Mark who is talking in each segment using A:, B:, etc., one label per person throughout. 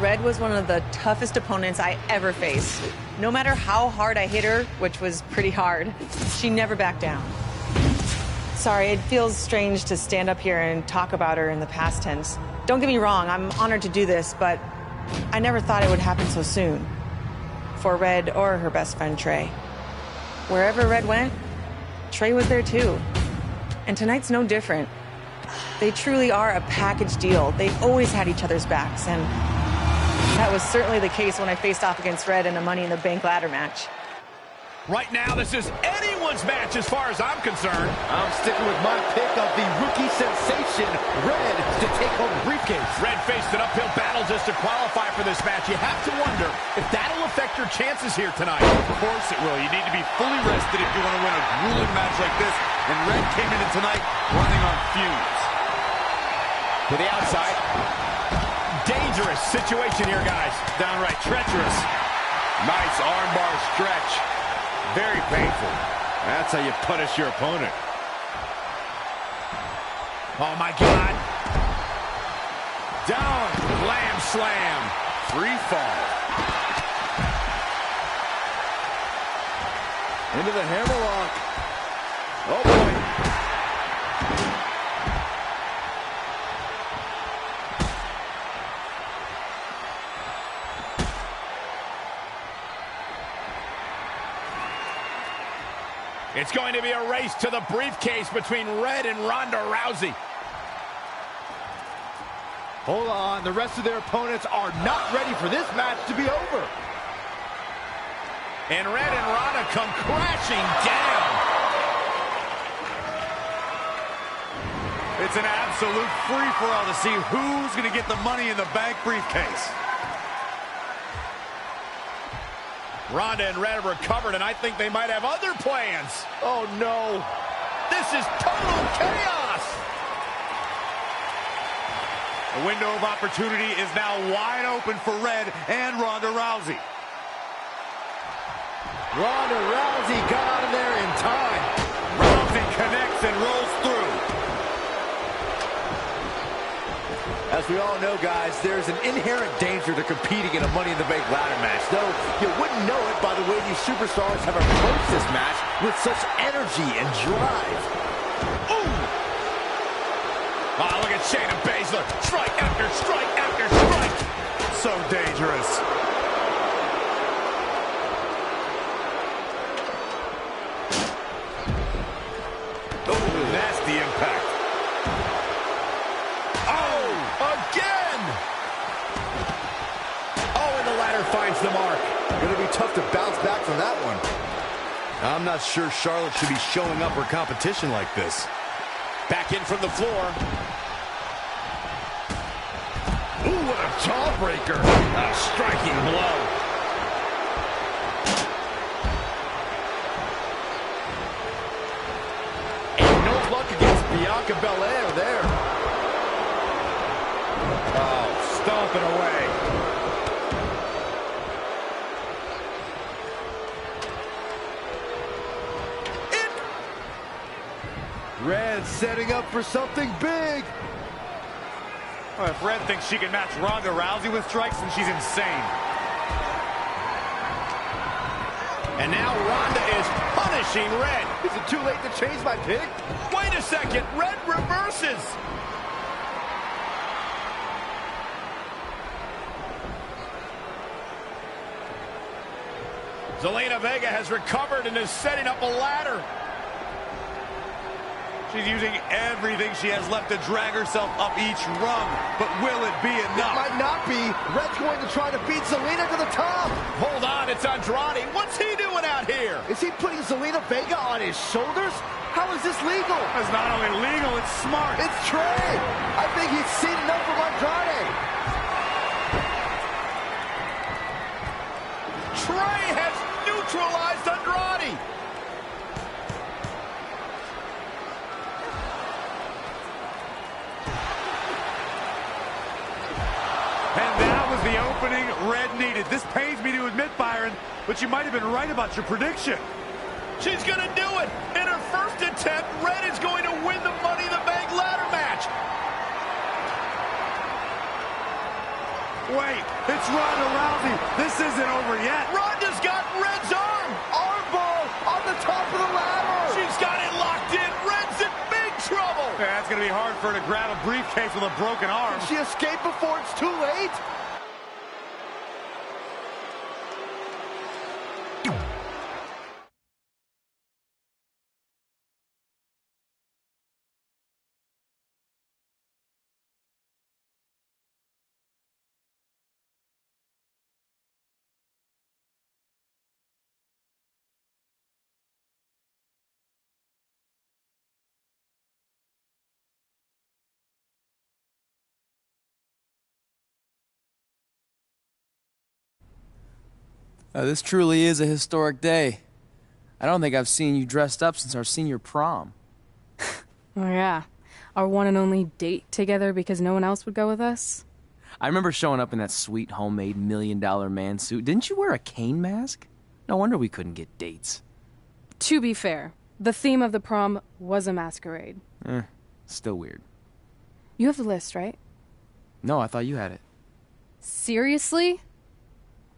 A: Red was one of the toughest opponents I ever faced. No matter how hard I hit her, which was pretty hard, she never backed down. Sorry, it feels strange to stand up here and talk about her in the past tense. Don't get me wrong, I'm honored to do this, but I never thought it would happen so soon. For Red or her best friend, Trey. Wherever Red went, Trey was there too. And tonight's no different. They truly are a package deal. They've always had each other's backs, and that was certainly the case when I faced off against Red in a Money in the Bank ladder match.
B: Right now, this is anyone's match as far as I'm concerned.
C: I'm sticking with my pick of the rookie sensation, Red, to take home the briefcase.
B: Red faced an uphill battle just to qualify for this match. You have to wonder if that'll affect your chances here tonight.
D: Of course it will. You need to be fully rested if you want to win a grueling match like this. And Red came into tonight running on fumes.
B: To the outside. Dangerous situation here, guys. Downright treacherous.
D: Nice armbar stretch. Very painful. That's how you punish your opponent.
B: Oh, my God. Down. Glam slam.
D: Free fall. Into the hammerlock. Oh, boy.
B: It's going to be a race to the briefcase between Red and Ronda Rousey.
C: Hold on, the rest of their opponents are not ready for this match to be over.
B: And Red and Ronda come crashing down.
D: It's an absolute free-for-all to see who's going to get the Money in the Bank briefcase.
B: Ronda and Red have recovered, and I think they might have other plans.
C: Oh, no.
B: This is total chaos.
D: The window of opportunity is now wide open for Red and Ronda Rousey.
C: Ronda Rousey got out of there in time.
D: Rousey connects and rolls through.
C: As we all know, guys, there's an inherent danger to competing in a Money in the Bank ladder match, though you wouldn't know it by the way these superstars have approached this match with such energy and drive.
B: Ooh! Oh, look at Shayna Baszler. Strike after strike after strike.
D: So dangerous.
B: Oh, nasty impact. Again! Oh, and the ladder finds the mark.
C: Going to be tough to bounce back from that one.
D: I'm not sure Charlotte should be showing up her competition like this.
B: Back in from the floor.
D: Ooh, what a jawbreaker.
B: A striking blow.
C: And no luck against Bianca Belair there.
B: Oh, stomping away.
C: Red setting up for something big.
D: Well, if Red thinks she can match Ronda Rousey with strikes, then she's insane.
B: And now Ronda is punishing Red.
C: Is it too late to change my pick?
B: Wait a second. Red reverses. Zelina Vega has recovered and is setting up a ladder.
D: She's using everything she has left to drag herself up each rung. But will it be enough?
C: It might not be. Red's going to try to beat Zelina to the top.
B: Hold on, it's Andrade. What's he doing out here?
C: Is he putting Zelina Vega on his shoulders? How is this legal?
D: It's not only legal, it's smart.
C: It's Trey. I think he's seen enough from Andrade.
B: Trey has neutralized Andrade.
D: And that was the opening Red needed. This pains me to admit, Byron, but you might have been right about your prediction.
B: She's going to do it. In her first attempt, Red is going to win the Money in the Bank ladder match.
D: Wait, it's Ronda Rousey. This isn't over yet.
C: Ronda's got Red's arm. Armbar on the top of the ladder.
B: She's got it locked in. Red's in big trouble.
D: Yeah, that's going to be hard for her to grab a briefcase with a broken arm.
C: Can she escape before it's too late?
E: This truly is a historic day. I don't think I've seen you dressed up since our senior prom.
F: Oh yeah, our one and only date together because no one else would go with us?
E: I remember showing up in that sweet homemade $1 million man suit. Didn't you wear a cane mask? No wonder we couldn't get dates.
F: To be fair, the theme of the prom was a masquerade.
E: Still weird.
F: You have the list, right?
E: No, I thought you had it.
F: Seriously?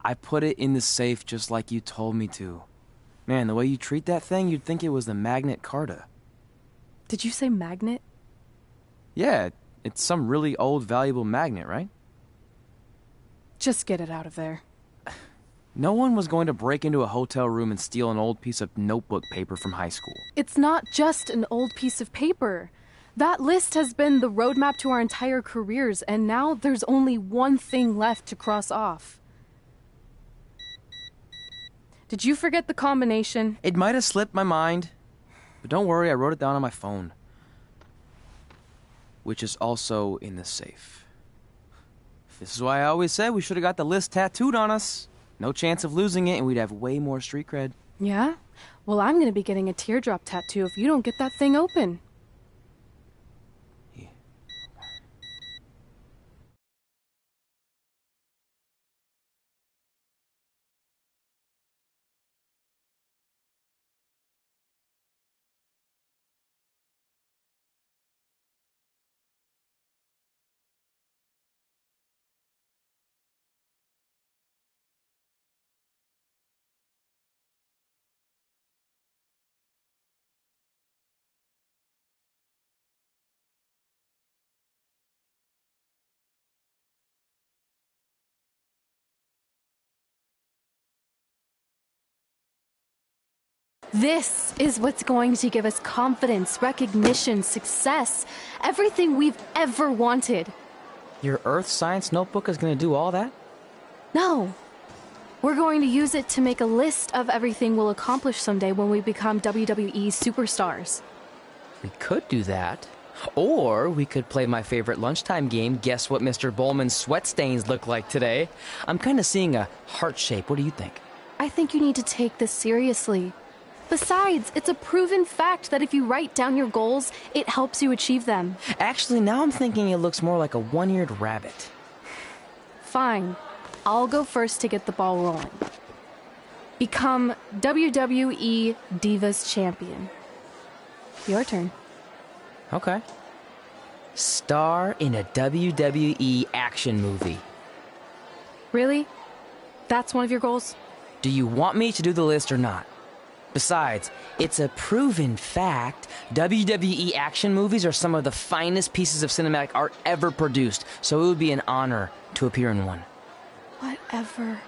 E: I put it in the safe just like you told me to. Man, the way you treat that thing, you'd think it was the Magnet Carta.
F: Did you say magnet?
E: Yeah, it's some really old, valuable magnet, right?
F: Just get it out of there.
E: No one was going to break into a hotel room and steal an old piece of notebook paper from high school.
F: It's not just an old piece of paper. That list has been the roadmap to our entire careers, and now there's only one thing left to cross off. Did you forget the combination?
E: It might have slipped my mind, but don't worry, I wrote it down on my phone. Which is also in the safe. This is why I always said we should have got the list tattooed on us. No chance of losing it, and we'd have way more street cred.
F: Yeah? Well, I'm gonna be getting a teardrop tattoo if you don't get that thing open.
E: Yeah.
F: This is what's going to give us confidence, recognition, success, everything we've ever wanted.
E: Your Earth Science notebook is going to do all that?
F: No. We're going to use it to make a list of everything we'll accomplish someday when we become WWE superstars.
G: We could do that. Or we could play my favorite lunchtime game, Guess What Mr. Bowman's Sweat Stains Look Like Today. I'm kind of seeing a heart shape. What do you think?
F: I think you need to take this seriously. Besides, it's a proven fact that if you write down your goals, it helps you achieve them.
G: Actually, now I'm thinking it looks more like a one-eared rabbit.
F: Fine. I'll go first to get the ball rolling. Become WWE Divas Champion. Your turn.
G: Okay. Star in a WWE action movie.
F: Really? That's one of your goals?
G: Do you want me to do the list or not? Besides, it's a proven fact, WWE action movies are some of the finest pieces of cinematic art ever produced, so it would be an honor to appear in one.
F: Whatever.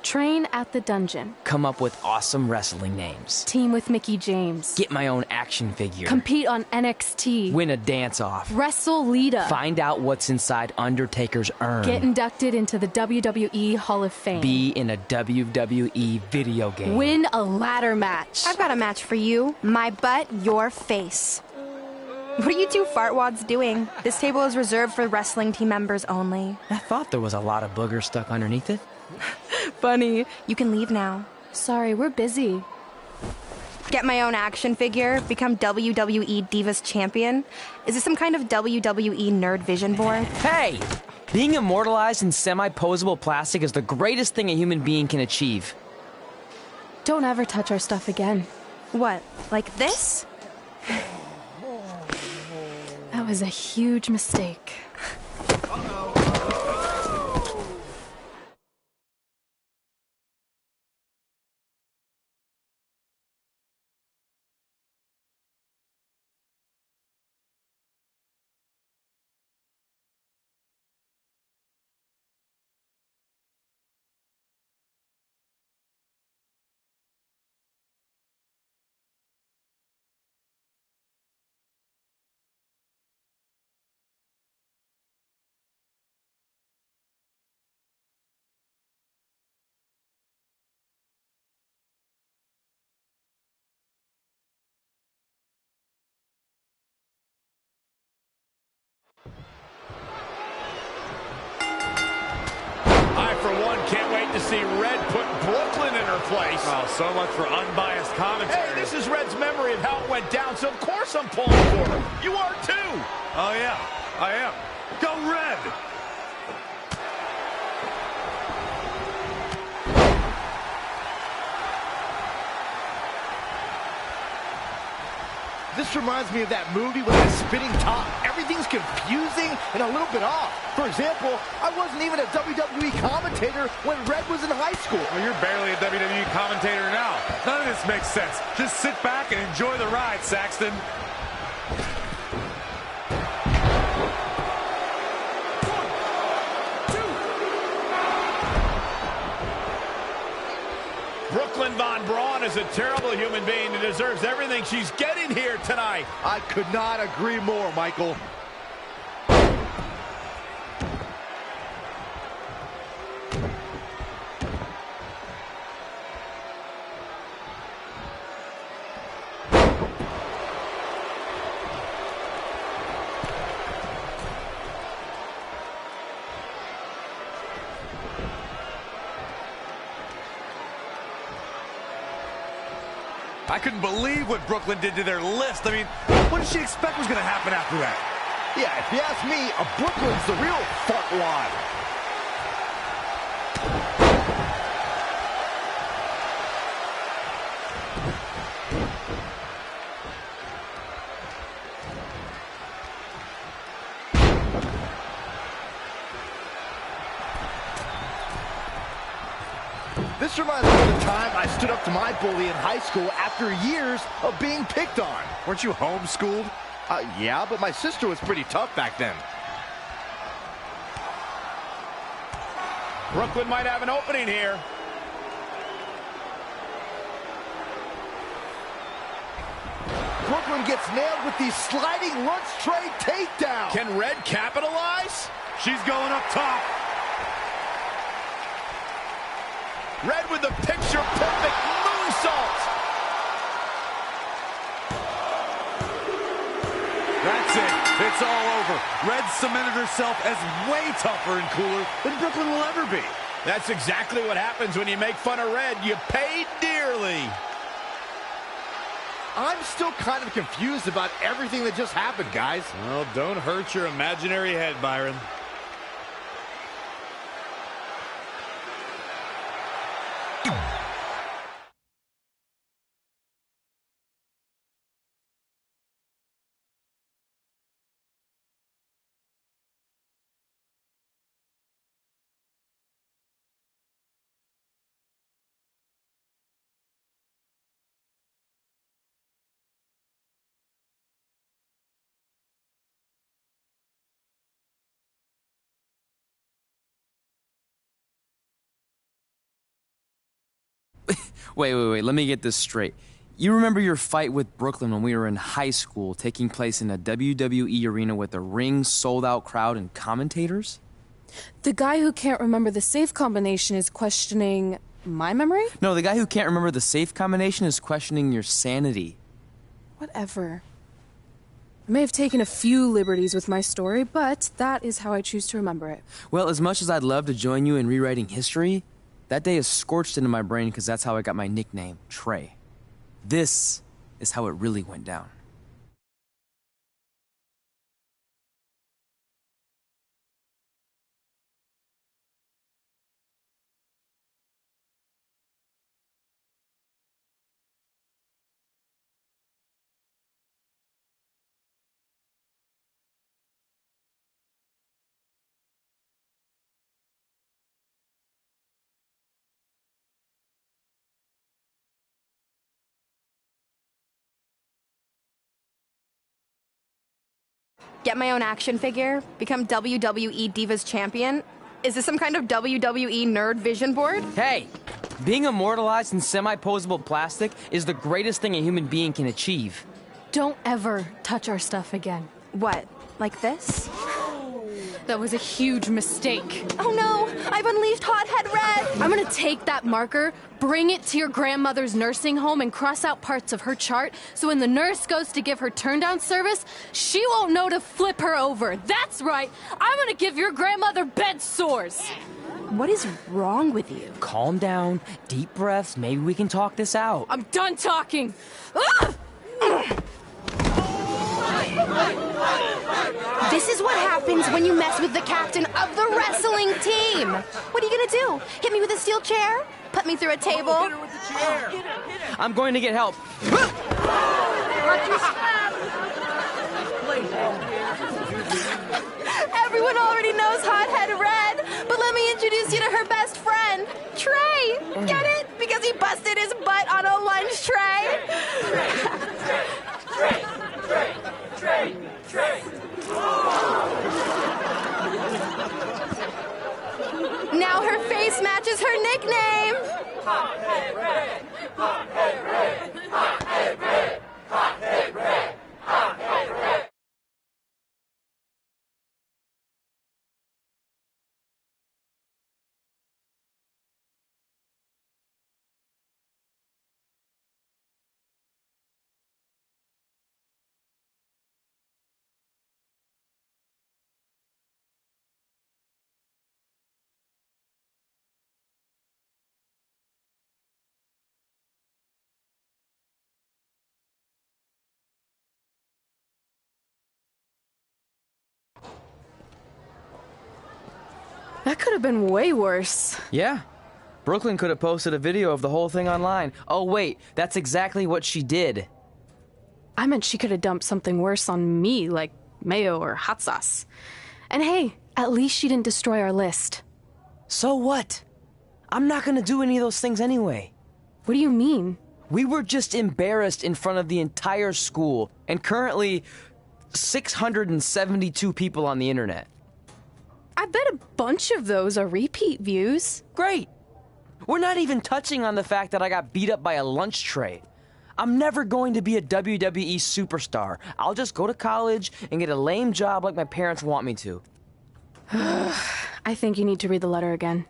F: Train at the dungeon.
G: Come up with awesome wrestling names.
F: Team with Mickey James.
G: Get my own action figure.
F: Compete on NXT.
G: Win a dance-off.
F: Wrestle Lita.
G: Find out what's inside Undertaker's urn.
F: Get inducted into the WWE Hall of Fame.
G: Be in a WWE video game.
F: Win a ladder match.
H: I've got a match for you. My butt, your face. What are you two fartwads doing? This table is reserved for wrestling team members only.
G: I thought there was a lot of boogers stuck underneath it.
H: Funny. You can leave now.
F: Sorry, we're busy.
H: Get my own action figure, become WWE Divas Champion. Is this some kind of WWE nerd vision board?
G: Hey! Being immortalized in semi-posable plastic is the greatest thing a human being can achieve.
F: Don't ever touch our stuff again.
H: What, like this?
F: That was a huge mistake.
B: see Red put Brooklyn in her place.
D: Oh, so much for unbiased commentary.
B: Hey, this is Red's memory of how it went down, so of course I'm pulling for her. You are too.
D: Oh, yeah, I am. Go Red!
C: This reminds me of that movie with that spinning top. Everything's confusing and a little bit off. For example, I wasn't even a WWE commentator when Red was in high school.
D: Well, you're barely a WWE commentator now. None of this makes sense. Just sit back and enjoy the ride, Saxton.
B: Brooklyn Von Braun is a terrible human being and deserves everything she's getting here tonight.
C: I could not agree more, Michael.
D: I couldn't believe what Brooklyn did to their list. I mean, what did she expect was going to happen after that?
C: Yeah, if you ask me, Brooklyn's the real fartwad. This reminds me of the time I stood up to my bully in high school after years of being picked on.
D: Weren't you homeschooled?
C: Yeah, but my sister was pretty tough back then.
B: Brooklyn might have an opening here.
C: Brooklyn gets nailed with the sliding lunch tray takedown.
B: Can Red capitalize?
D: She's going up top.
B: Red with the picture-perfect moonsault.
D: That's it. It's all over. Red cemented herself as way tougher and cooler than Brooklyn will ever be.
B: That's exactly what happens when you make fun of Red. You pay dearly.
C: I'm still kind of confused about everything that just happened, guys.
D: Well, don't hurt your imaginary head, Byron.
E: Wait, let me get this straight. You remember your fight with Brooklyn when we were in high school, taking place in a WWE arena with a ring, sold-out crowd, and commentators?
F: The guy who can't remember the safe combination is questioning my memory?
E: No, the guy who can't remember the safe combination is questioning your sanity.
F: Whatever. I may have taken a few liberties with my story, but that is how I choose to remember it.
E: Well, as much as I'd love to join you in rewriting history, that day is scorched into my brain because that's how I got my nickname, Trey. This is how it really went down.
H: Get my own action figure? Become WWE Divas Champion? Is this some kind of WWE nerd vision board?
G: Hey, being immortalized in semi-posable plastic is the greatest thing a human being can achieve.
F: Don't ever touch our stuff again.
H: What, like this?
F: That was a huge mistake.
H: Oh no, I've unleashed Hothead Red!
F: I'm gonna take that marker, bring it to your grandmother's nursing home, and cross out parts of her chart so when the nurse goes to give her turn-down service, she won't know to flip her over. That's right, I'm gonna give your grandmother bed sores.
H: What is wrong with you?
G: Calm down, deep breaths, maybe we can talk this out.
F: I'm done talking! Ah!
H: This is what happens when you mess with the captain of the wrestling team. What are you gonna do? Hit me with a steel chair? Put me through a table?
G: I'm going to get help.
H: Everyone already knows Hothead Red, but let me introduce you to her best friend, Trey. Get it? Because he busted his butt on a lunch tray. Now her face matches her nickname. Hothead Red, Hothead Red, Hothead Red, Hothead Red, Hothead Red.
F: That could have been way worse.
G: Yeah. Brooklyn could have posted a video of the whole thing online. Oh, wait, that's exactly what she did.
F: I meant she could have dumped something worse on me, like mayo or hot sauce. And hey, at least she didn't destroy our list.
G: So what? I'm not gonna do any of those things anyway.
F: What do you mean?
G: We were just embarrassed in front of the entire school, and currently 672 people on the internet.
F: I bet a bunch of those are repeat views.
G: Great! We're not even touching on the fact that I got beat up by a lunch tray. I'm never going to be a WWE superstar. I'll just go to college and get a lame job like my parents want me to.
F: I think you need to read the letter again.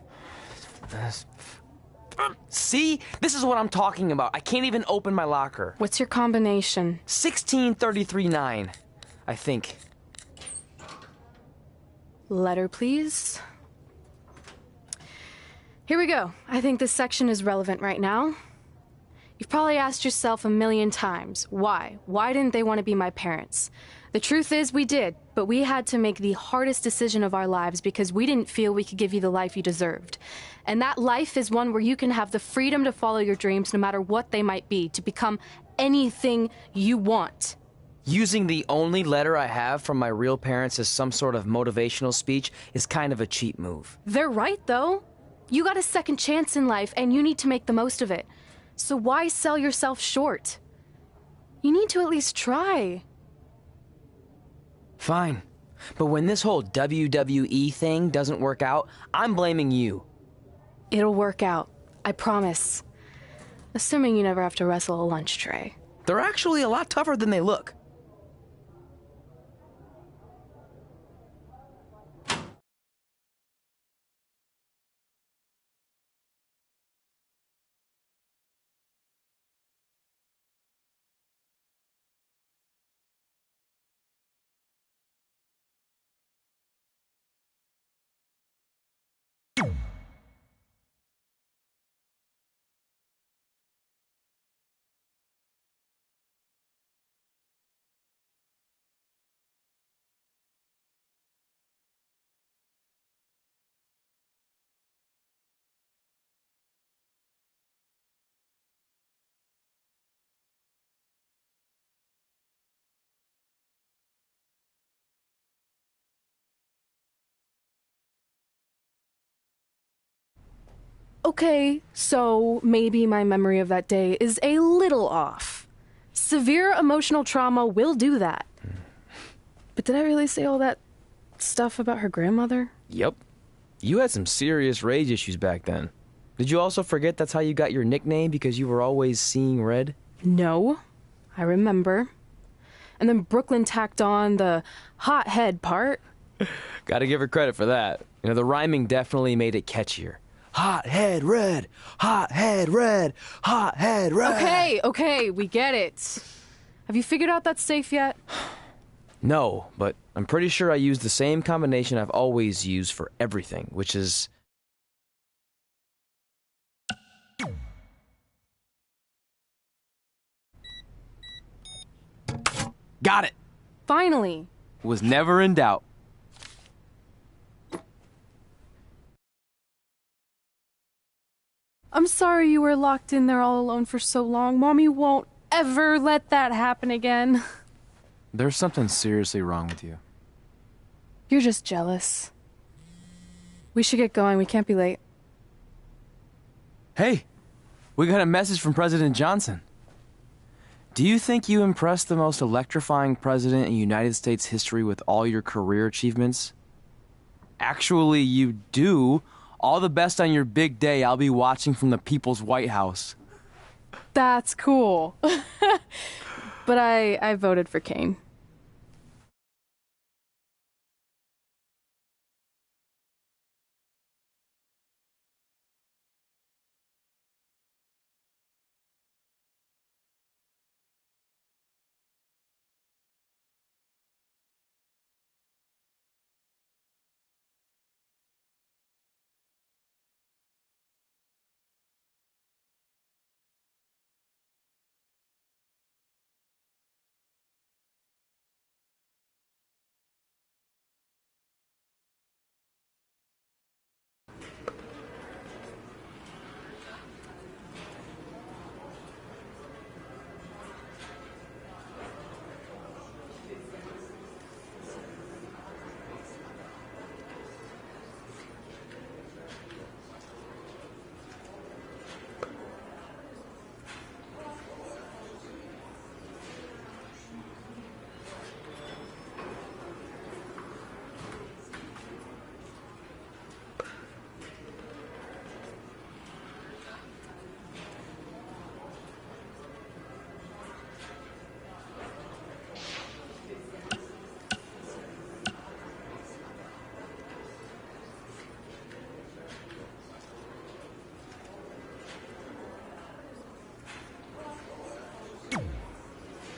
G: See? This is what I'm talking about. I can't even open my locker.
F: What's your combination?
G: 1633-9, I think.
F: Letter, please. Here we go. I think this section is relevant right now. You've probably asked yourself a million times, why? Why didn't they want to be my parents? The truth is we did, but we had to make the hardest decision of our lives because we didn't feel we could give you the life you deserved. And that life is one where you can have the freedom to follow your dreams no matter what they might be, to become anything you want.
G: Using the only letter I have from my real parents as some sort of motivational speech is kind of a cheap move.
F: They're right, though. You got a second chance in life, and you need to make the most of it. So why sell yourself short? You need to at least try.
G: Fine. But when this whole WWE thing doesn't work out, I'm blaming you.
F: It'll work out. I promise. Assuming you never have to wrestle a lunch tray.
G: They're actually a lot tougher than they look.
F: Okay, so maybe my memory of that day is a little off. Severe emotional trauma will do that. But did I really say all that stuff about her grandmother?
G: Yep. You had some serious rage issues back then. Did you also forget that's how you got your nickname because you were always seeing red?
F: No, I remember. And then Brooklyn tacked on the hot head part.
G: Gotta give her credit for that. You know, the rhyming definitely made it catchier. Hot head red, hot head red, hot head red.
F: Okay, we get it. Have you figured out that's safe yet?
G: No, but I'm pretty sure I used the same combination I've always used for everything, which is
E: Got it.
F: Finally.
E: Was never in doubt.
F: I'm sorry you were locked in there all alone for so long. Mommy won't ever let that happen again.
E: There's something seriously wrong with you.
F: You're just jealous. We should get going. We can't be late.
E: Hey, we got a message from President Johnson. Do you think you impressed the most electrifying president in United States history with all your career achievements? Actually, you do. All the best on your big day. I'll be watching from the People's White House.
F: That's cool. But I voted for Kane.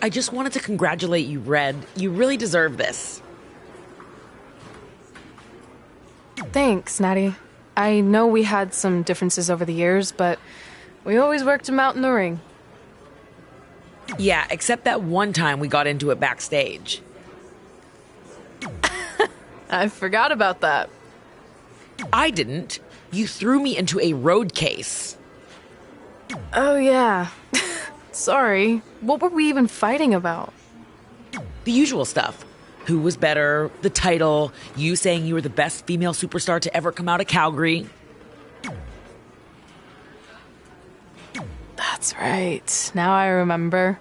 I: I just wanted to congratulate you, Red. You really deserve this.
F: Thanks, Natty. I know we had some differences over the years, but we always worked them out in the ring.
I: Yeah, except that one time we got into it backstage.
F: I forgot about that.
I: I didn't. You threw me into a road case.
F: Oh, yeah. Sorry. What were we even fighting about?
I: The usual stuff. Who was better, the title, you saying you were the best female superstar to ever come out of Calgary.
F: That's right. Now I remember.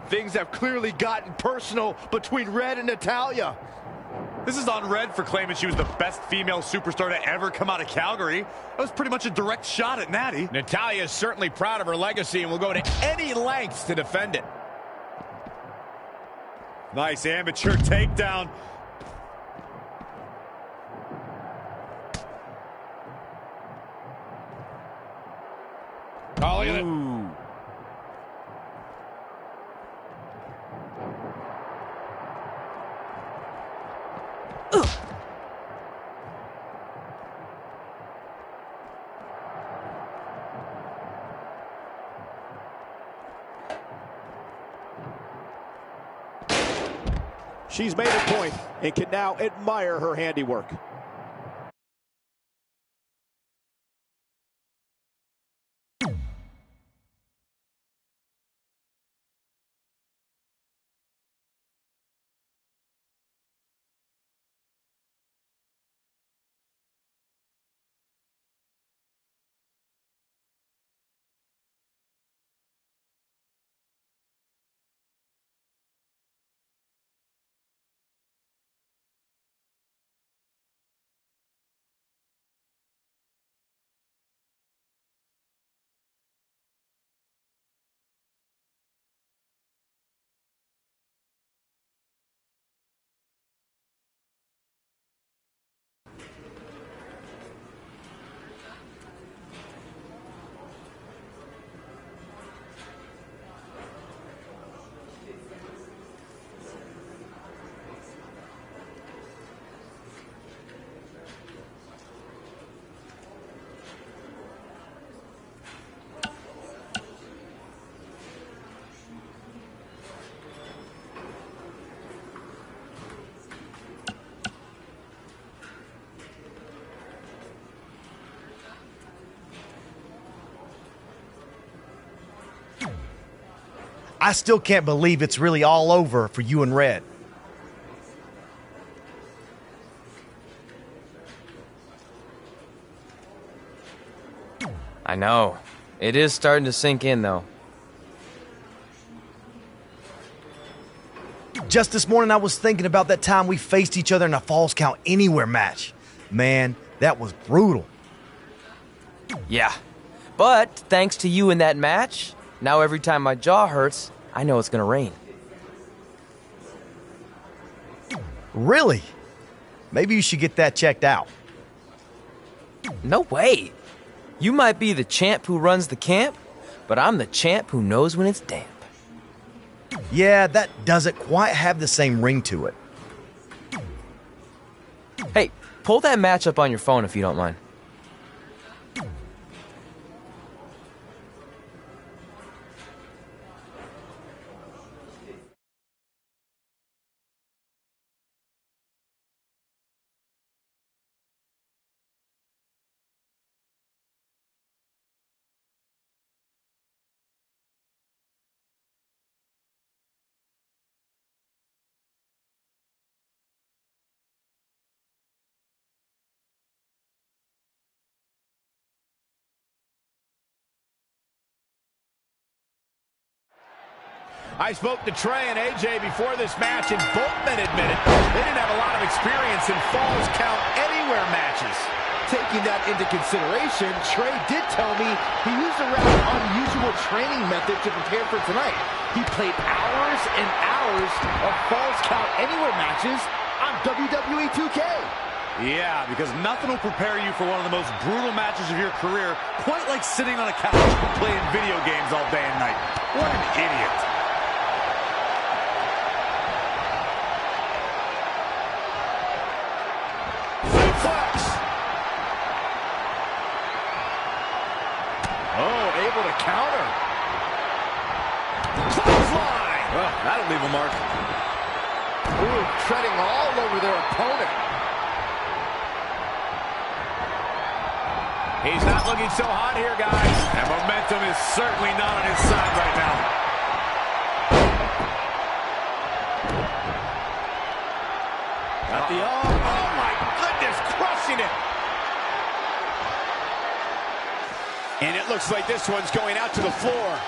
C: Things have clearly gotten personal between Red and Natalya.
D: This is on Red for claiming she was the best female superstar to ever come out of Calgary. That was pretty much a direct shot at Natty.
B: Natalya is certainly proud of her legacy and will go to any lengths to defend it.
D: Nice amateur takedown.
B: Oh, look at it.
D: Ooh.
J: She's made a point and can now admire her handiwork.
K: I still can't believe it's really all over for you and Red.
E: I know. It is starting to sink in, though.
K: Just this morning, I was thinking about that time we faced each other in a Falls Count Anywhere match. Man, that was brutal.
E: Yeah. But thanks to you in that match, now every time my jaw hurts, I know it's gonna rain.
K: Really? Maybe you should get that checked out.
E: No way. You might be the champ who runs the camp, but I'm the champ who knows when it's damp.
K: Yeah, that doesn't quite have the same ring to it.
E: Hey, pull that match up on your phone if you don't mind.
B: I spoke to Trey and AJ before this match, and both men admitted they didn't have a lot of experience in Falls Count Anywhere matches.
C: Taking that into consideration, Trey did tell me he used a rather unusual training method to prepare for tonight. He played hours and hours of Falls Count Anywhere matches on WWE 2K.
D: Yeah, because nothing will prepare you for one of the most brutal matches of your career, quite like sitting on a couch playing video games all day and night. What an idiot.
B: Able to counter. Clothesline.
C: Well, that'll leave a mark. Ooh, treading all over their opponent.
B: He's not looking so hot here, guys.
D: And momentum is certainly not on his side right now.
B: Got the arm. Oh, my goodness, crushing it. And it looks like this one's going out to the floor.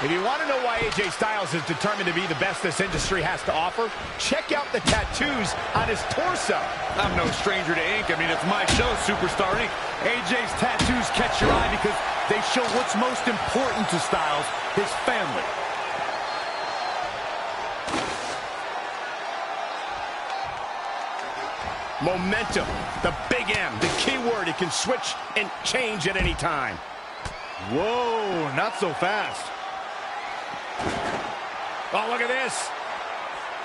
B: If you want to know why AJ Styles is determined to be the best this industry has to offer, check out the tattoos on his torso.
D: I'm no stranger to ink. I mean, it's my show, Superstar Ink. AJ's tattoos catch your eye because they show what's most important to Styles, his family.
B: Momentum, the big M, the key word. It can switch and change at any time.
C: Whoa, not so fast.
B: Oh, look at this.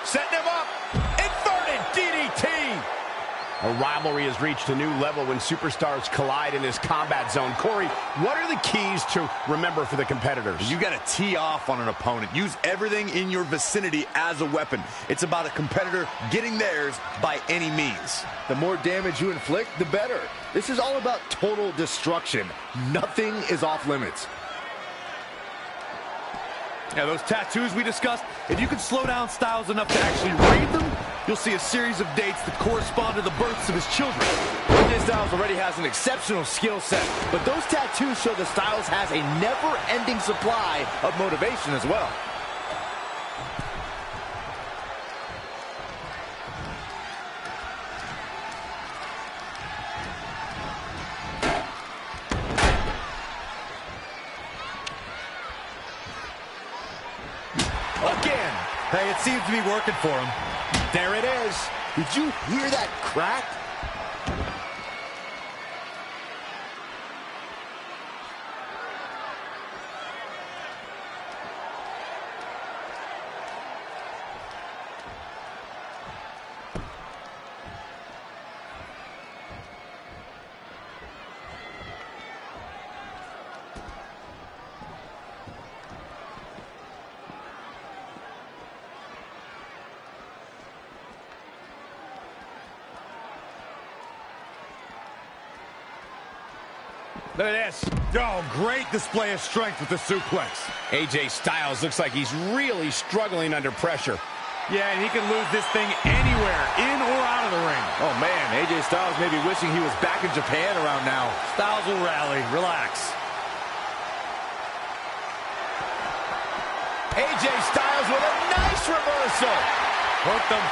B: Setting him up. Inverted DDT. A rivalry has reached a new level when superstars collide in this combat zone. Corey, what are the keys to remember for the competitors?
D: You got to tee off on an opponent. Use everything in your vicinity as a weapon. It's about a competitor getting theirs by any means.
C: The more damage you inflict, the better. This is all about total destruction. Nothing is off limits.
D: Yeah, those tattoos we discussed, if you can slow down Styles enough to actually read them, you'll see a series of dates that correspond to the births of his children.
C: AJ Styles already has an exceptional skill set, but those tattoos show that Styles has a never-ending supply of motivation as well.
B: Again.
D: Hey, it seems to be working for him.
B: There it is.
C: Did you hear that crack?
B: Look at this.
D: Oh, great display of strength with the suplex.
B: AJ Styles looks like he's really struggling under pressure.
D: Yeah, and he can lose this thing anywhere, in or out of the ring.
C: Oh, man, AJ Styles may be wishing he was back in Japan around now.
D: Styles will rally. Relax.
B: AJ Styles with a nice reversal.
D: Hooked him.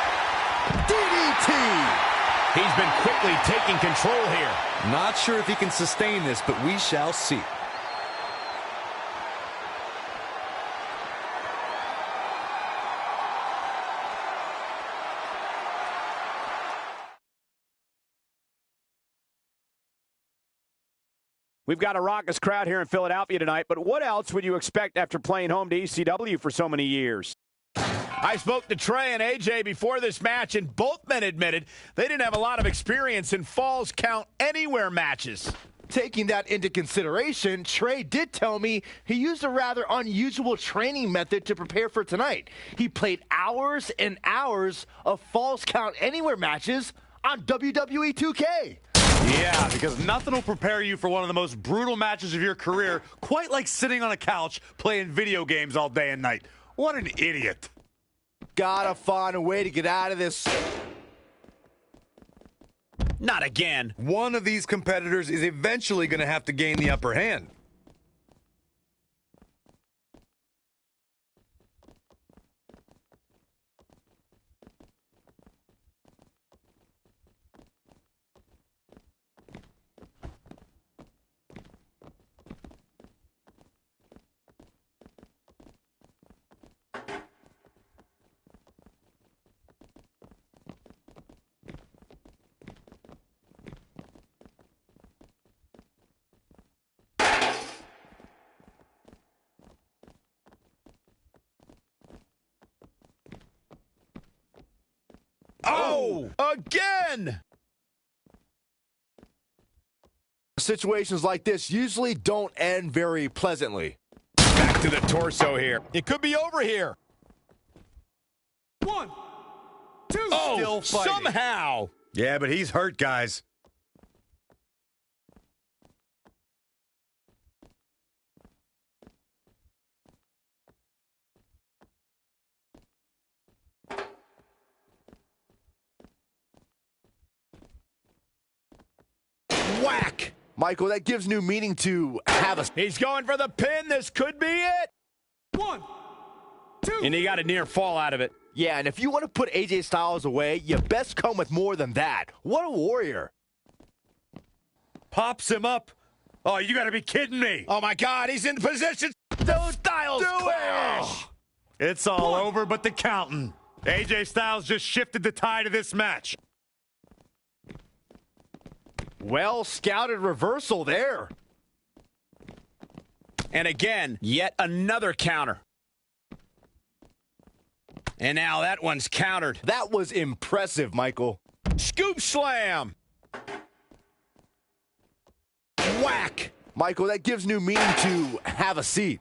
C: DDT!
B: He's been quickly taking control here.
C: Not sure if he can sustain this, but we shall see.
J: We've got a raucous crowd here in Philadelphia tonight, but what else would you expect after playing home to ECW for so many years?
B: I spoke to Trey and AJ before this match, and both men admitted they didn't have a lot of experience in Falls Count Anywhere matches.
C: Taking that into consideration, Trey did tell me he used a rather unusual training method to prepare for tonight. He played hours and hours of Falls Count Anywhere matches on WWE 2K.
D: Yeah, because nothing will prepare you for one of the most brutal matches of your career, quite like sitting on a couch playing video games all day and night. What an idiot.
C: Gotta find a way to get out of this.
B: Not again.
L: One of these competitors is eventually going to have to gain the upper hand.
B: Oh! Again!
C: Situations like this usually don't end very pleasantly.
B: Back to the torso here. It could be over here.
D: 1, 2.
B: Oh,
D: Still fighting.
B: somehow.
L: Yeah, but he's hurt, guys.
B: Whack!
C: Michael, that gives new meaning to have a...
B: He's going for the pin. This could be it.
D: 1, 2.
B: And he got a near fall out of it.
C: Yeah, and if you want to put AJ Styles away, you best come with more than that. What a warrior.
L: Pops him up. Oh, you got to be kidding me.
B: Oh, my God. He's in position. Those Styles crash.
D: It's all over but the counting. AJ Styles just shifted the tide of this match.
C: Well scouted reversal there.
B: And again, yet another counter. And now that one's countered.
C: That was impressive, Michael.
B: Scoop slam. Whack.
C: Michael, that gives new meaning to have a seat.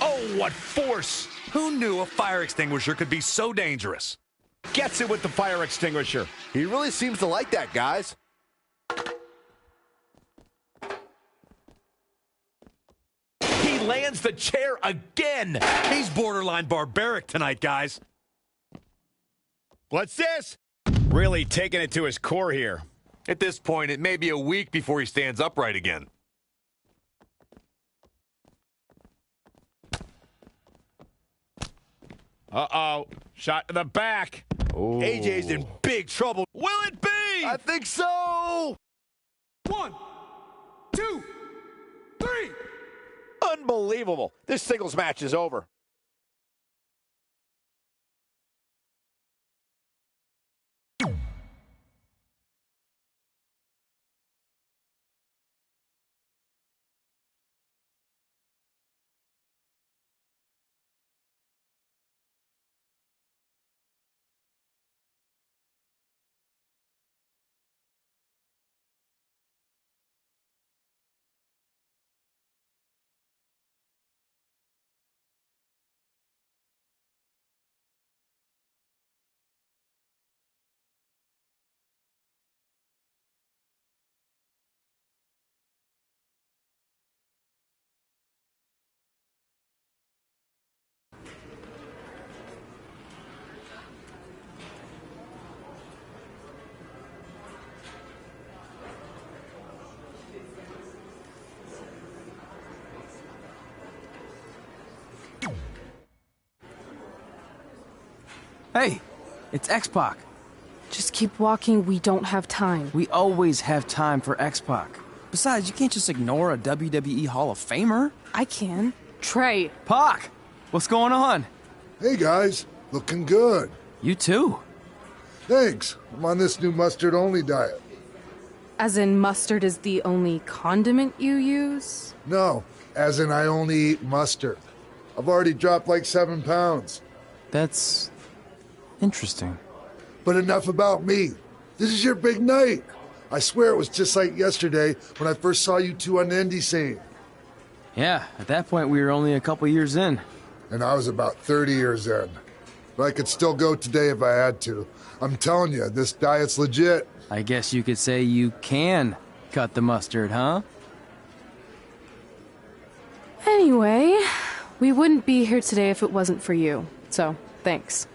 B: Oh, what force.
L: Who knew a fire extinguisher could be so dangerous?
B: Gets it with the fire extinguisher.
C: He really seems to like that, guys.
B: He lands the chair again.
L: He's borderline barbaric tonight, guys.
B: What's this? Really taking it to his core here.
L: At this point, it may be a week before he stands upright again.
B: Uh-oh. Shot to the back.
C: Ooh. AJ's in big trouble.
B: Will it be?
C: I think so.
D: 1, 2, 3.
J: Unbelievable. This singles match is over.
E: Hey, it's X-Pac.
F: Just keep walking, we don't have time.
E: We always have time for X-Pac. Besides, you can't just ignore a WWE Hall of Famer.
F: I can. Trey.
E: Pac, what's going on?
M: Hey guys, looking good.
E: You too.
M: Thanks. I'm on this new mustard-only diet.
F: As in mustard is the only condiment you use?
M: No, as in I only eat mustard. I've already dropped like 7 pounds.
E: That's interesting.
M: But enough about me. This is your big night. I swear it was just like yesterday when I first saw you two on the indie scene.
E: Yeah, at that point we were only a couple years in.
M: And I was about 30 years in. But I could still go today if I had to. I'm telling you, this diet's legit.
E: I guess you could say you can cut the mustard, huh?
F: Anyway, we wouldn't be here today if it wasn't for you. So, thanks.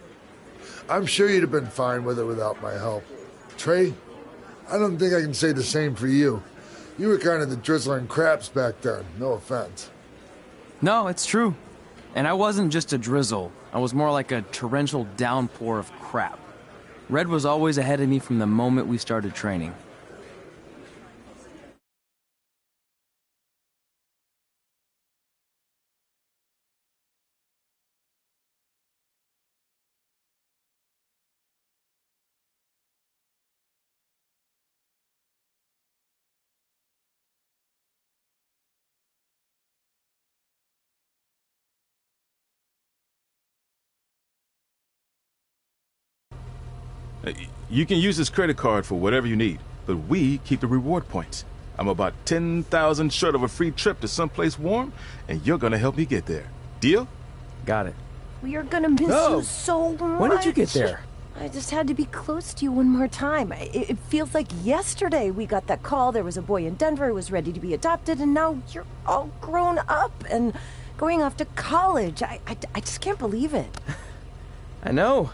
M: I'm sure you'd have been fine with it without my help. Trey, I don't think I can say the same for you. You were kind of the drizzling craps back then, no offense.
E: No, it's true. And I wasn't just a drizzle. I was more like a torrential downpour of crap. Red was always ahead of me from the moment we started training.
N: You can use this credit card for whatever you need, but we keep the reward points. I'm about 10,000 short of a free trip to someplace warm, and you're gonna help me get there. Deal?
E: Got it.
O: We are gonna miss you so much.
E: When did you get there?
O: I just had to be close to you one more time. It feels like yesterday we got that call. There was a boy in Denver who was ready to be adopted, and now you're all grown up and going off to college. I just can't believe it.
G: I know.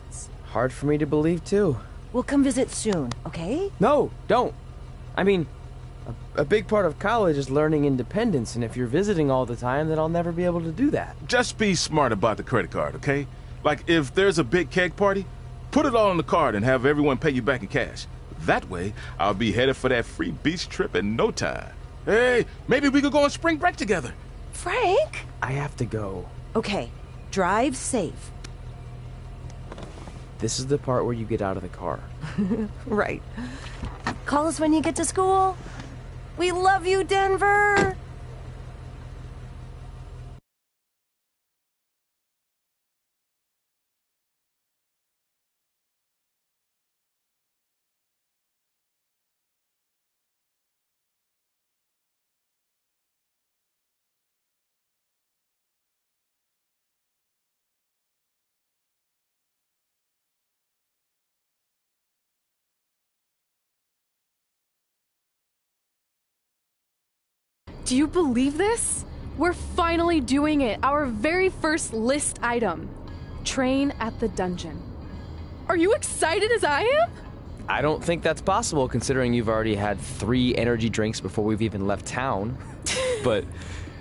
G: It's hard for me to believe, too.
O: We'll come visit soon, okay?
G: No, don't. I mean, a big part of college is learning independence, and if you're visiting all the time, then I'll never be able to do that.
N: Just be smart about the credit card, okay? Like, if there's a big keg party, put it all on the card and have everyone pay you back in cash. That way, I'll be headed for that free beach trip in no time. Hey, maybe we could go on spring break together.
O: Frank?
G: I have to go.
O: Okay, drive safe.
G: This is the part where you get out of the car.
O: Right. Call us when you get to school. We love you, Denver!
F: Do you believe this? We're finally doing it. Our very first list item. Train at the dungeon. Are you excited as I am?
G: I don't think that's possible, considering you've already had 3 energy drinks before we've even left town. But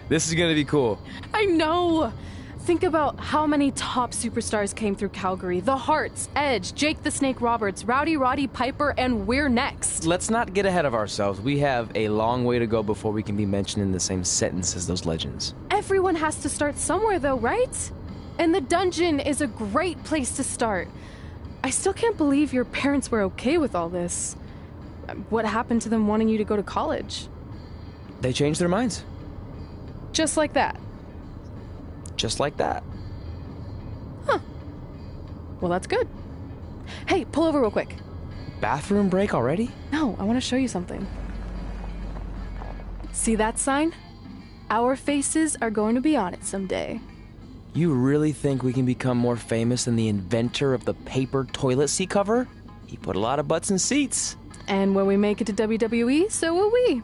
G: this is gonna be cool.
F: I know. Think about how many top superstars came through Calgary. The Hearts, Edge, Jake the Snake Roberts, Rowdy Roddy Piper, and we're next.
G: Let's not get ahead of ourselves. We have a long way to go before we can be mentioned in the same sentence as those legends.
F: Everyone has to start somewhere though, right? And the dungeon is a great place to start. I still can't believe your parents were okay with all this. What happened to them wanting you to go to college?
G: They changed their minds.
F: Just like that.
G: Just like that.
F: Huh. Well, that's good. Hey, pull over real quick.
G: Bathroom break already?
F: No, I want to show you something. See that sign? Our faces are going to be on it someday.
G: You really think we can become more famous than the inventor of the paper toilet seat cover? He put a lot of butts in seats.
F: And when we make it to WWE, so will we.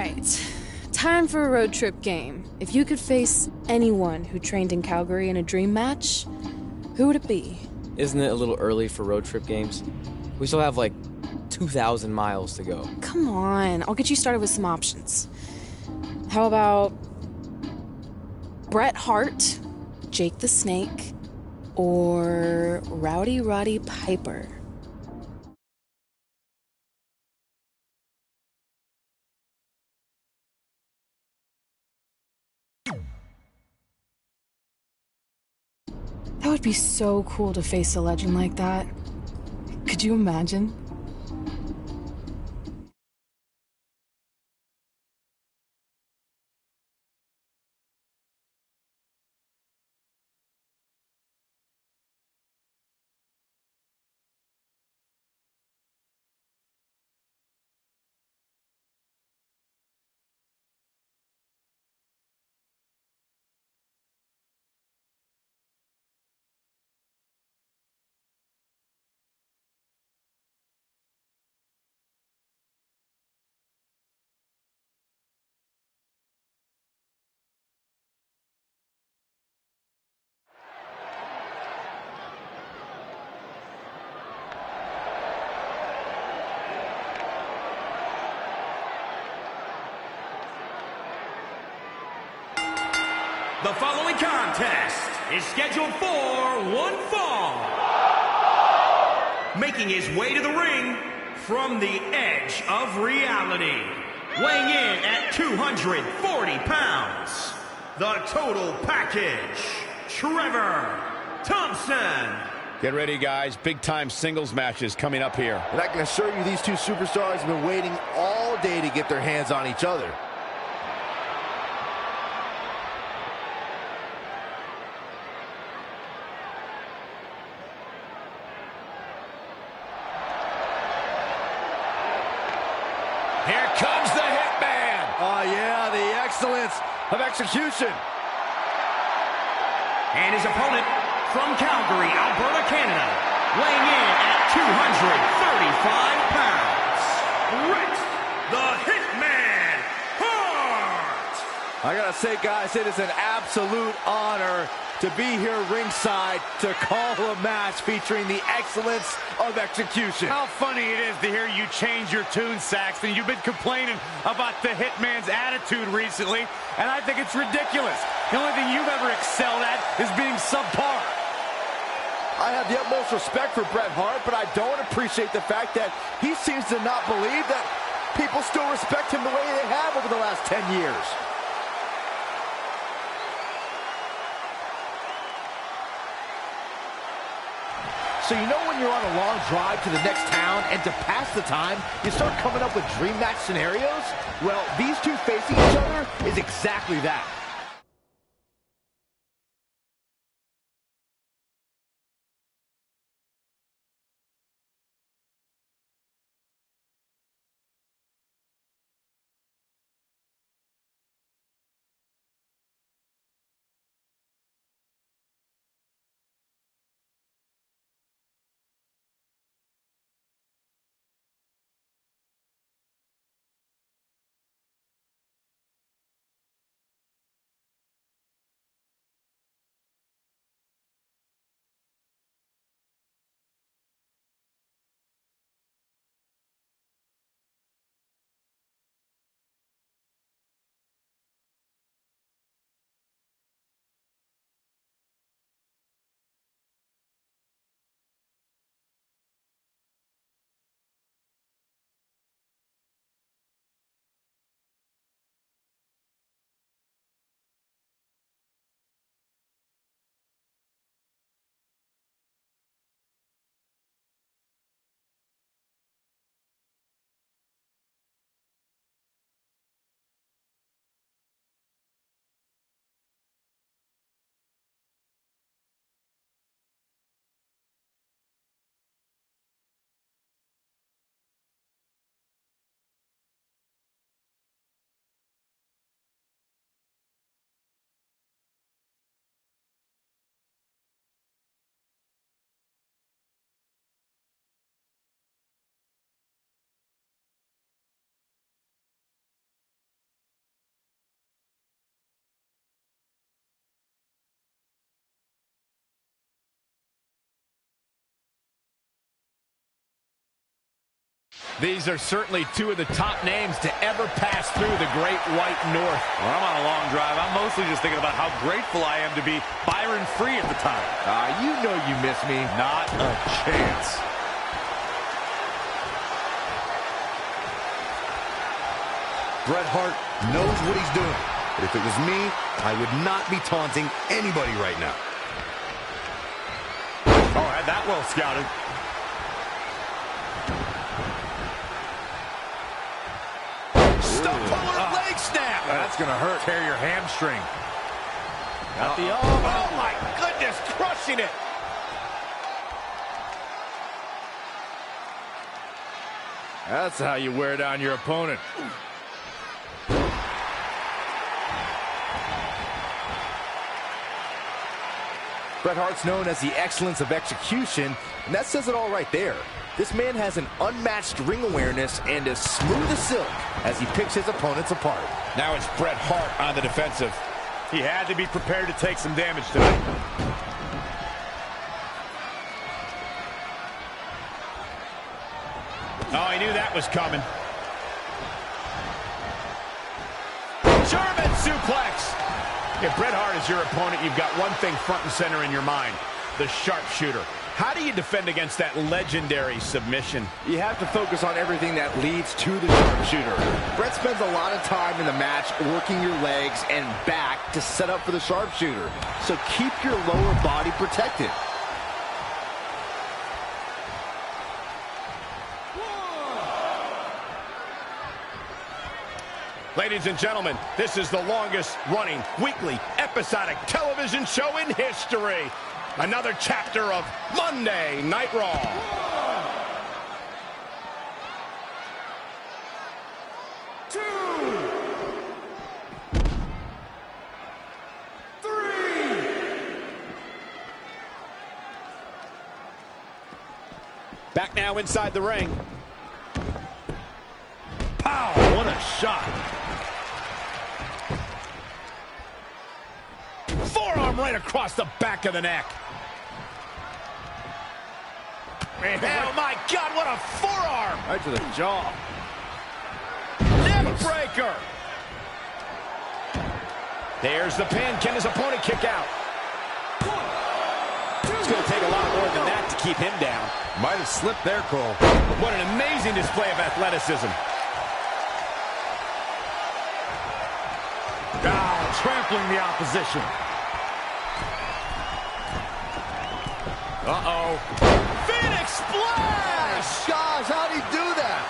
F: right. Time for a road trip game. If you could face anyone who trained in Calgary in a dream match, who would it be?
E: Isn't it a little early for road trip games? We still have like 2,000 miles to go.
F: Come on, I'll get you started with some options. How about Bret Hart, Jake the Snake, or Rowdy Roddy Piper? That would be so cool to face a legend like that. Could you imagine?
P: The following contest is scheduled for one fall. Making his way to the ring from the edge of reality. Weighing in at 240 pounds. The total package, Trevor Thompson.
B: Get ready, guys. Big-time singles matches coming up here.
C: And I can assure you these two superstars have been waiting all day to get their hands on each other.
B: Here comes the Hitman.
C: Oh, yeah, the excellence of execution.
P: And his opponent from Calgary, Alberta, Canada, weighing in at 235 pounds, Bret the Hitman Hart.
C: I gotta say, guys, it is an absolute honor to be here ringside to call a match featuring the excellence of execution.
D: How funny it is to hear you change your tune, Saxton. You've been complaining about the Hitman's attitude recently, and I think it's ridiculous. The only thing you've ever excelled at is being subpar.
C: I have the utmost respect for Bret Hart, but I don't appreciate the fact that he seems to not believe that people still respect him the way they have over the last 10 years. So you know when you're on a long drive to the next town and to pass the time, you start coming up with dream match scenarios? Well, these two facing each other is exactly that.
B: These are certainly two of the top names to ever pass through the Great White North.
D: When I'm on a long drive, I'm mostly just thinking about how grateful I am to be Byron free at the time.
C: You know you miss me.
D: Not a chance.
L: Bret Hart knows what he's doing. But if it was me, I would not be taunting anybody right now.
D: Oh, had that well scouted.
B: Stump puller leg snap.
D: That's going to hurt. Tear your hamstring.
B: Got the oh my goodness, crushing it.
C: That's how you wear down your opponent. Bret Hart's known as the excellence of execution, and that says it all right there. This man has an unmatched ring awareness and is smooth as silk as he picks his opponents apart.
B: Now it's Bret Hart on the defensive.
D: He had to be prepared to take some damage tonight.
B: Oh, he knew that was coming. German suplex. If Bret Hart is your opponent, you've got one thing front and center in your mind, the sharpshooter. How do you defend against that legendary submission?
C: You have to focus on everything that leads to the sharpshooter. Bret spends a lot of time in the match working your legs and back to set up for the sharpshooter. So keep your lower body protected.
B: Ladies and gentlemen, this is the longest running weekly episodic television show in history. Another chapter of Monday Night Raw.
P: 2, 3.
B: Back now inside the ring.
D: Pow! What a shot.
B: Forearm right across the back of the neck. Oh my God, what a forearm!
C: Right to the jaw.
B: Neck breaker. There's the pin. Can his opponent kick out? It's going to take a lot more than that to keep him down.
C: Might have slipped there, Cole.
B: What an amazing display of athleticism.
D: Trampling the opposition.
B: Uh-oh. Phoenix Splash!
C: Gosh, how'd he do that?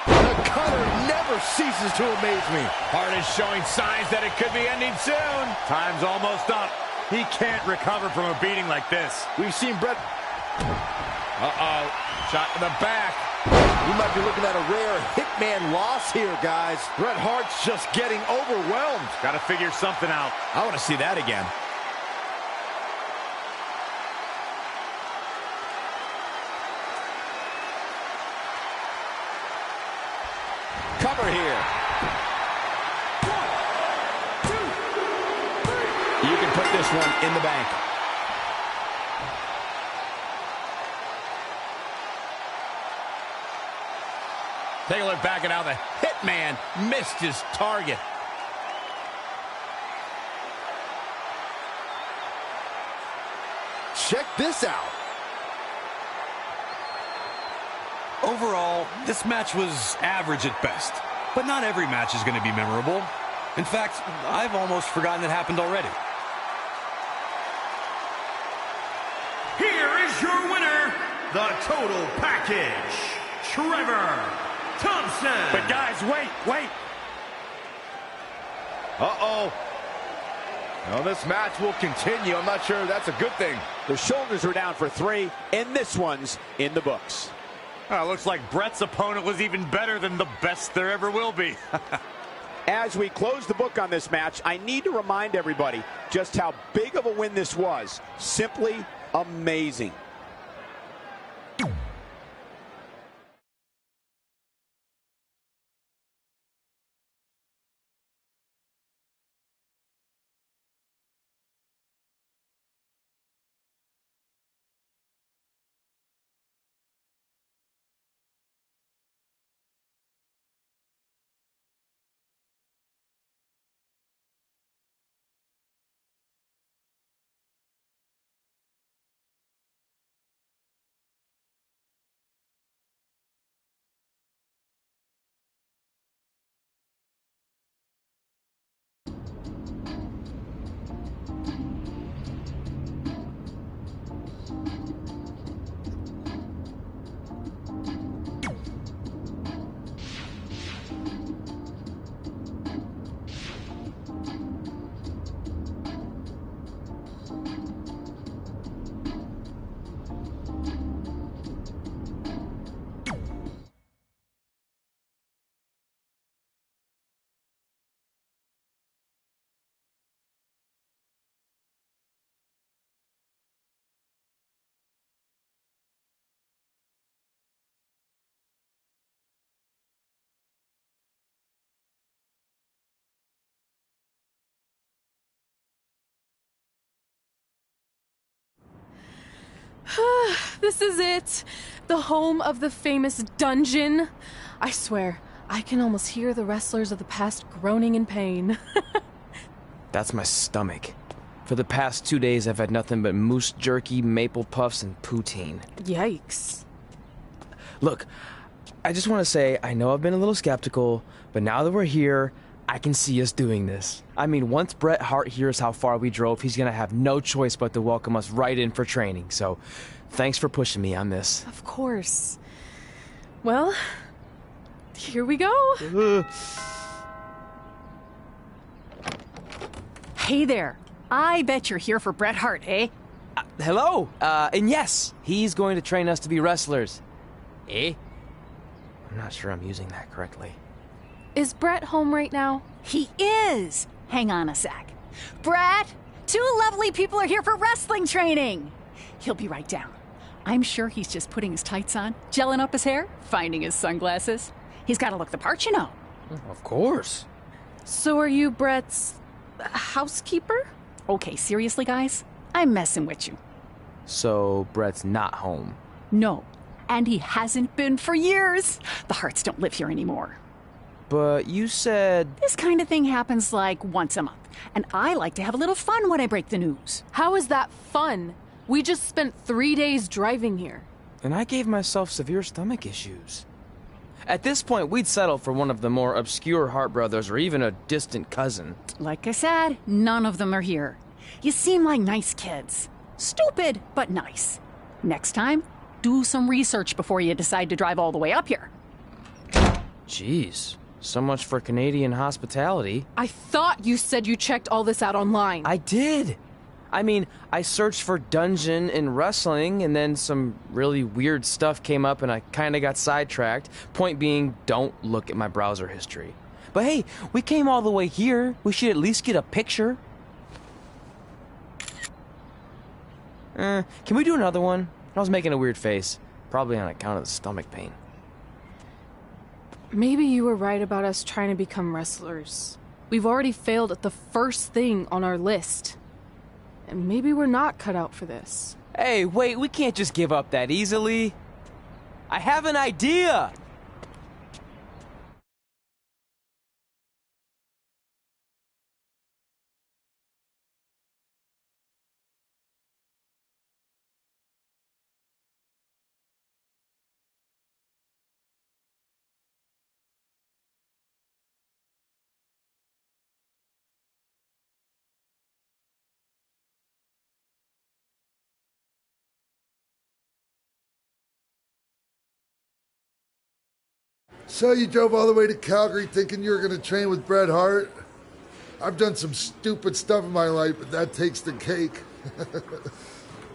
C: The cutter never ceases to amaze me.
B: Hart is showing signs that it could be ending soon.
D: Time's almost up. He can't recover from a beating like this.
C: We've seen Bret...
B: Uh-oh. Shot to the back.
C: We might be looking at a rare hitman loss here, guys. Bret Hart's just getting overwhelmed.
D: Got to figure something out.
B: I want to see that again. Cover here. 1, 2, 3. You can put this one in the bank. Take a look back at how the Hitman missed his target.
C: Check this out.
Q: Overall, this match was average at best. But not every match is going to be memorable. In fact, I've almost forgotten it happened already.
P: Here is your winner, the Total Package, Trevor Thompson.
D: But guys, wait.
C: Uh-oh. Well, this match will continue. I'm not sure that's a good thing.
B: The shoulders are down for 3, and this one's in the books.
D: Looks like Bret's opponent was even better than the best there ever will be.
B: As we close the book on this match, I need to remind everybody just how big of a win this was. Simply amazing.
F: This is it. The home of the famous dungeon. I swear, I can almost hear the wrestlers of the past groaning in pain.
E: That's my stomach. For the past 2 days, I've had nothing but moose jerky, maple puffs, and poutine.
F: Yikes.
E: Look, I just want to say, I know I've been a little skeptical, but now that we're here, I can see us doing this. I mean, once Bret Hart hears how far we drove, he's going to have no choice but to welcome us right in for training. So, thanks for pushing me on this.
F: Of course. Well, here we go.
R: Hey there. I bet you're here for Bret Hart, eh?
E: Hello. And yes, he's going to train us to be wrestlers. Eh? I'm not sure I'm using that correctly.
F: Is Bret home right now?
R: He is. Hang on a sec. Bret, 2 lovely people are here for wrestling training. He'll be right down. I'm sure he's just putting his tights on, gelling up his hair, finding his sunglasses. He's got to look the part, you know.
E: Of course.
F: So are you Bret's housekeeper?
R: Okay, seriously, guys? I'm messing with you.
E: So, Bret's not home.
R: No, and he hasn't been for years. The Harts don't live here anymore.
E: But you said...
R: This kind of thing happens like once a month, and I like to have a little fun when I break the news.
F: How is that fun? We just spent 3 days driving here.
E: And I gave myself severe stomach issues. At this point, we'd settle for one of the more obscure Hart brothers or even a distant cousin.
R: Like I said, none of them are here. You seem like nice kids. Stupid, but nice. Next time, do some research before you decide to drive all the way up here.
E: Jeez. So much for Canadian hospitality.
F: I thought you said you checked all this out online.
E: I did. I mean, I searched for dungeon in wrestling, and then some really weird stuff came up, and I kind of got sidetracked. Point being, don't look at my browser history. But hey, we came all the way here. We should at least get a picture. Can we do another one? I was making a weird face. Probably on account of the stomach pain.
F: Maybe you were right about us trying to become wrestlers. We've already failed at the first thing on our list. And maybe we're not cut out for this.
E: Hey, wait, we can't just give up that easily. I have an idea!
M: So you drove all the way to Calgary thinking you were going to train with Bret Hart? I've done some stupid stuff in my life, but that takes the cake.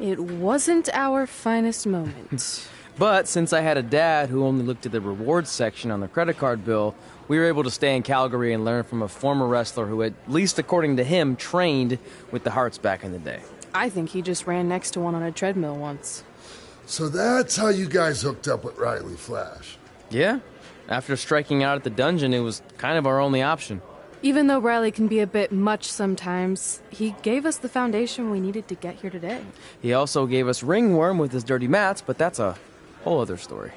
F: It wasn't our finest moment.
E: But since I had a dad who only looked at the rewards section on the credit card bill, we were able to stay in Calgary and learn from a former wrestler who, at least according to him, trained with the Harts back in the day.
F: I think he just ran next to one on a treadmill once.
M: So that's how you guys hooked up with Riley Flash.
E: Yeah. After striking out at the dungeon, it was kind of our only option.
F: Even though Riley can be a bit much sometimes, he gave us the foundation we needed to get here today.
E: He also gave us ringworm with his dirty mats, but that's a whole other story.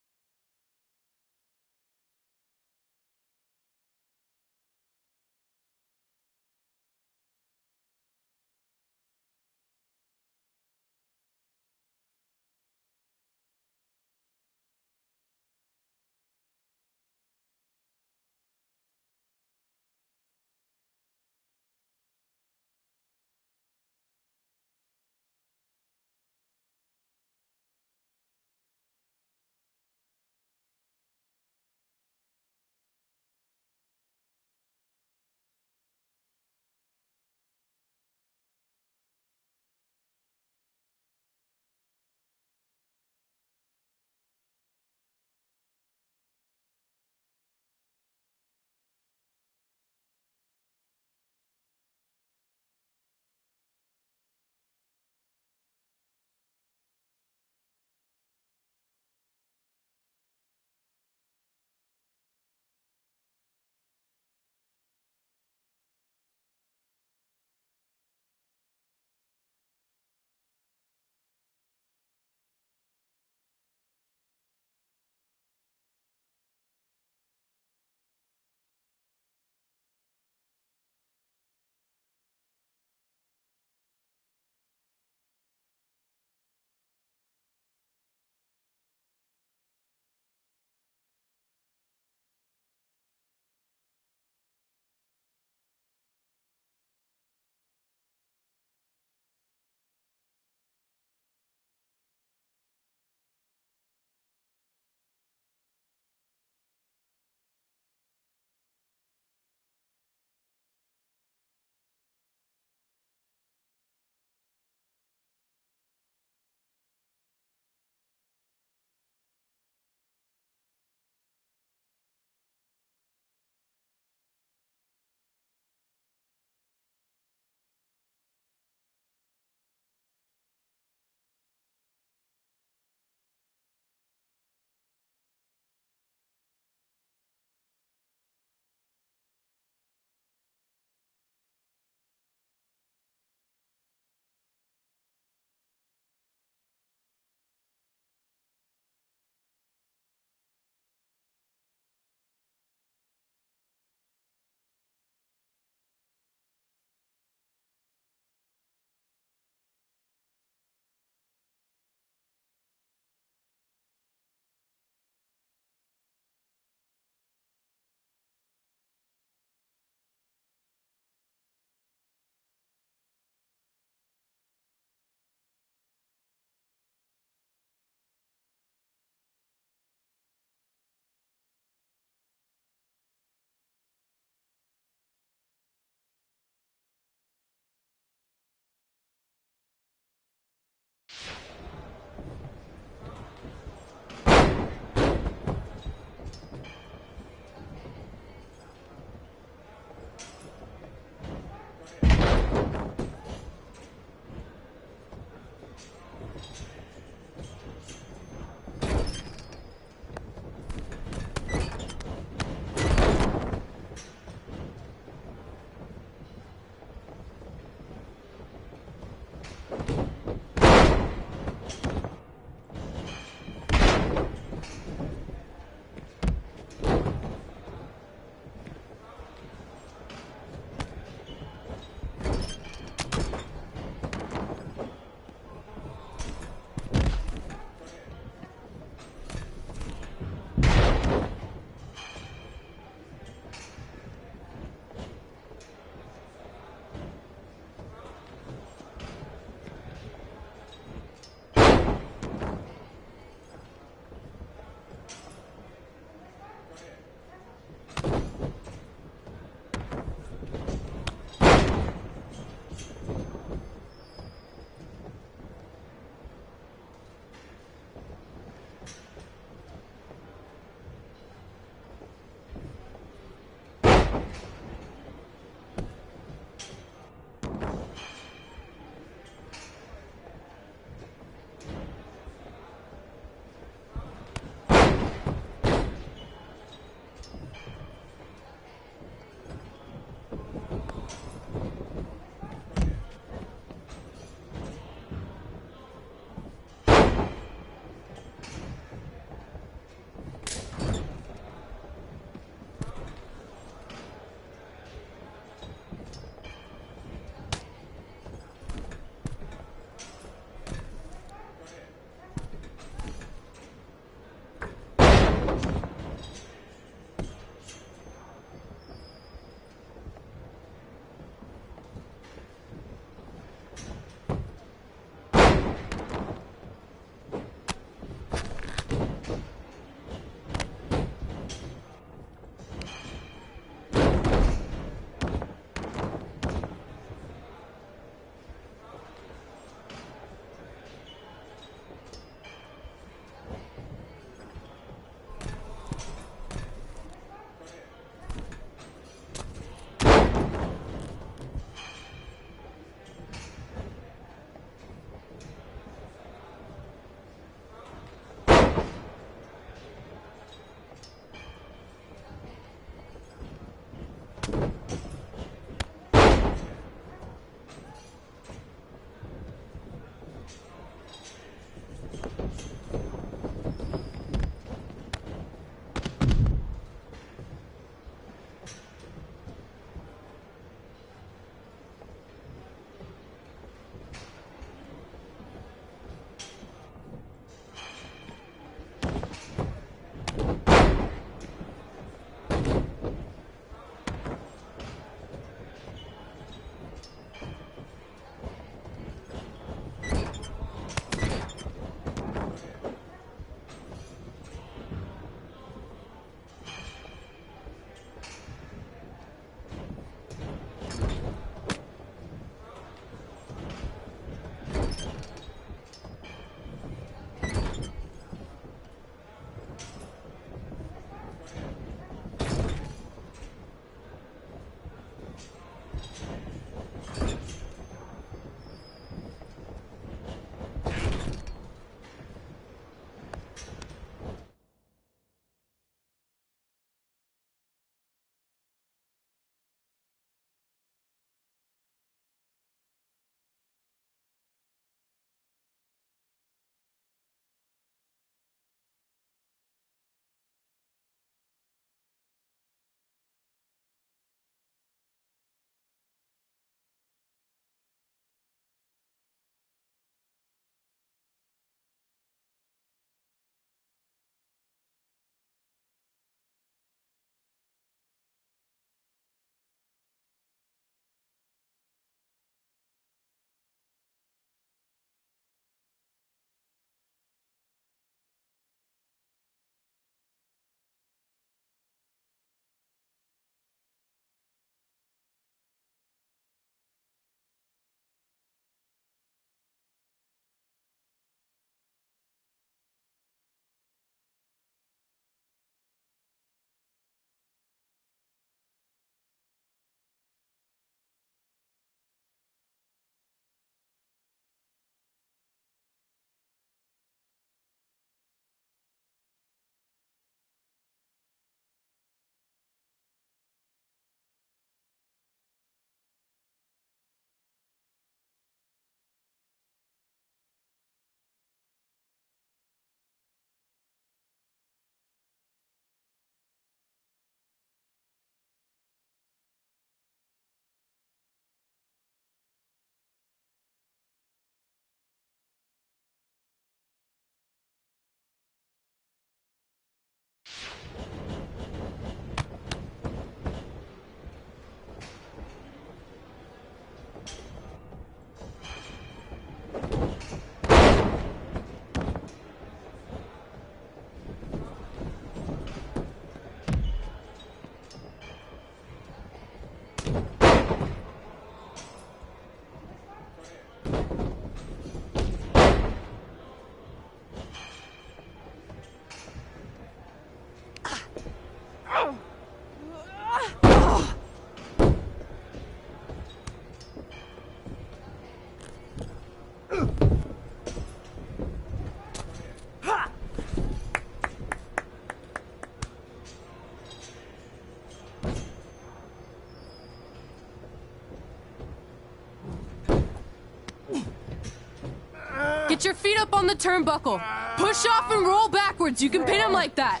F: Get your feet up on the turnbuckle. Push off and roll backwards. You can pin him like that.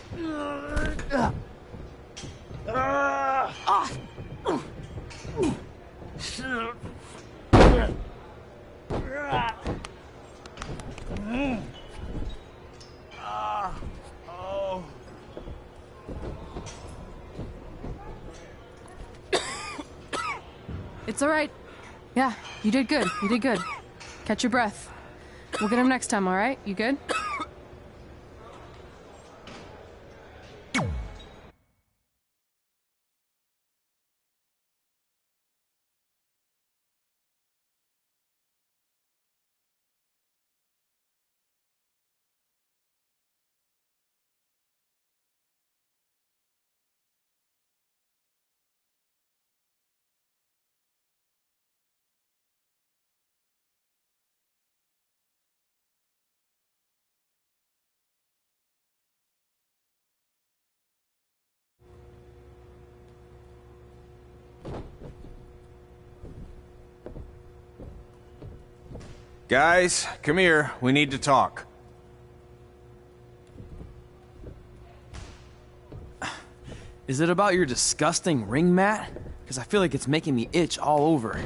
F: It's all right. Yeah, you did good. You did good. Catch your breath. We'll get him next time, all right? You good?
J: Guys, come here. We need to talk.
E: Is it about your disgusting ring mat? Because I feel like it's making me itch all over.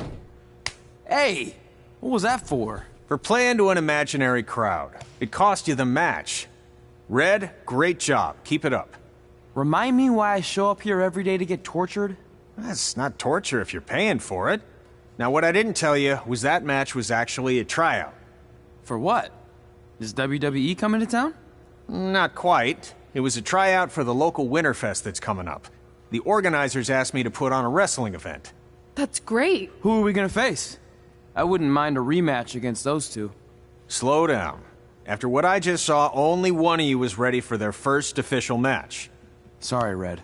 E: Hey! What was that for?
J: For playing to an imaginary crowd. It cost you the match. Red, great job. Keep it up.
E: Remind me why I show up here every day to get tortured?
J: That's not torture if you're paying for it. Now, what I didn't tell you was that match was actually a tryout.
E: For what? Is WWE coming to town?
J: Not quite. It was a tryout for the local Winterfest that's coming up. The organizers asked me to put on a wrestling event.
F: That's great.
E: Who are we gonna face? I wouldn't mind a rematch against those two.
J: Slow down. After what I just saw, only one of you was ready for their first official match.
E: Sorry, Red.